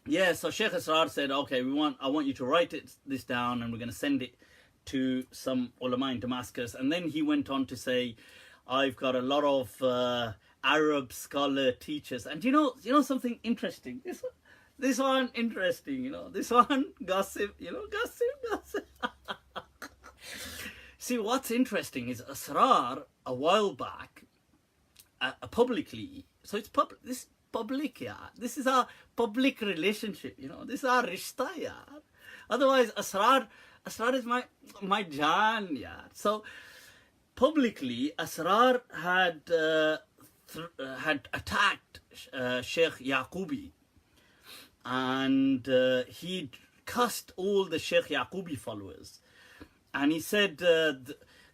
yeah, so Sheikh Asrar said, okay, I want you to write this down, and we're going to send it to some ulama in Damascus. And then he went on to say, I've got a lot of Arab scholar teachers. And you know something interesting? This one interesting, this one gossip, gossip. See, what's interesting is Asrar, a while back, publicly, so it's public, this public, yeah, this is our public relationship, this is our rishta, yeah. Otherwise, Asrar is my Jaun, yeah. So, publicly, Asrar had attacked Sheikh Yaqubi, and he cussed all the Sheikh Yaqubi followers. And he said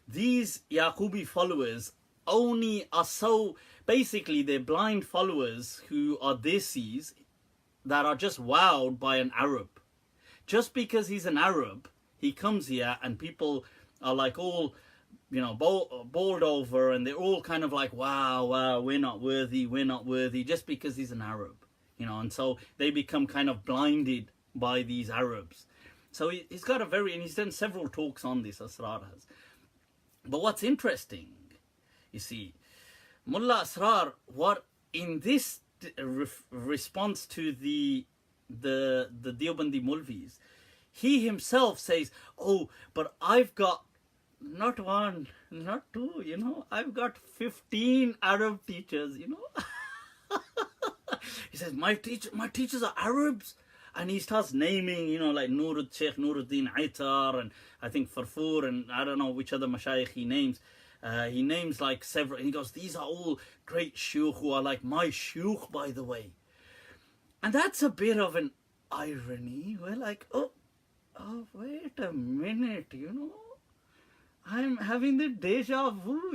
these Yaqubi followers only are so, basically they're blind followers who are desis that are just wowed by an Arab. Just because he's an Arab, he comes here and people are like all bowled over, and they're all kind of like, wow, we're not worthy, just because he's an Arab, and so they become kind of blinded by these Arabs. So he's got and he's done several talks on this, Asrar has. But what's interesting, you see, Mullah Asrar, what in this response to the Deobandi Mulvis, he himself says, oh, but I've got not one, not two, I've got 15 Arab teachers, He says, my teachers are Arabs. And he starts naming, like Sheikh Nuruddin Aitar, and I think Farfur, and I don't know which other mashayikh he names. He names like several, and he goes, these are all great shuyukh who are like my shuyukh, by the way. And that's a bit of an irony. We're like, oh, wait a minute, I'm having the deja vu,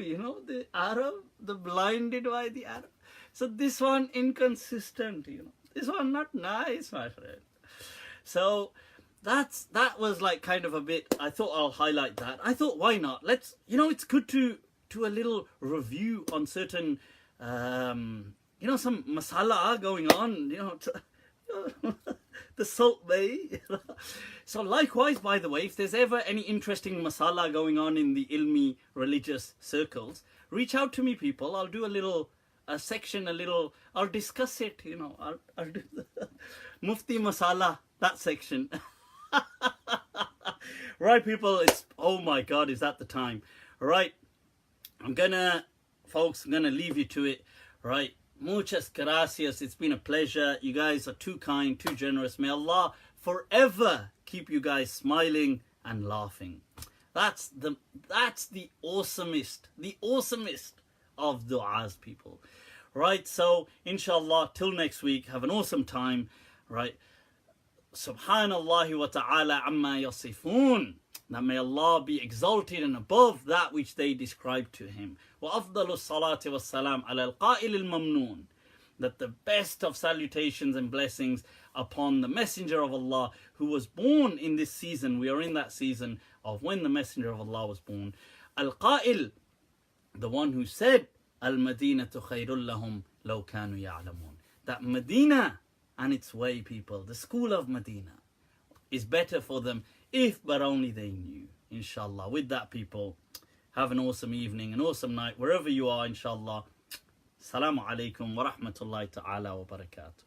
the Arab, the blinded by the Arab. So this one inconsistent, This one not nice, my friend. So that was like kind of a bit, I thought I'll highlight that. I thought, why not? Let's, it's good to a little review on certain, some masala going on, the Salt Bay. So likewise, by the way, if there's ever any interesting masala going on in the ilmi religious circles, reach out to me, people. I'll do a section, I'll discuss it, I'll do the Mufti Masala, that section. Right, people, oh my God, is that the time? Right, folks, I'm gonna leave you to it. Right, muchas gracias, it's been a pleasure. You guys are too kind, too generous. May Allah forever keep you guys smiling and laughing. That's the awesomest of du'as, people. Right, so inshallah, till next week, have an awesome time. Right, subhanallah wa ta'ala amma yasifun, that may Allah be exalted and above that which they describe to him. Wa afdalu salati wa salam ala al-qa'il al-mamnoon, that the best of salutations and blessings upon the Messenger of Allah, who was born in this season. We are in that season of when the Messenger of Allah was born. Al-qa'il, the one who said, Al-Madinatu khayrul lahum law kanu ya'lamun, that Medina and its way, people, the school of Medina, is better for them if but only they knew. Inshallah. With that, people, have an awesome evening, an awesome night, wherever you are, inshallah. Assalamu alaikum wa rahmatullahi ta'ala wa barakatuh.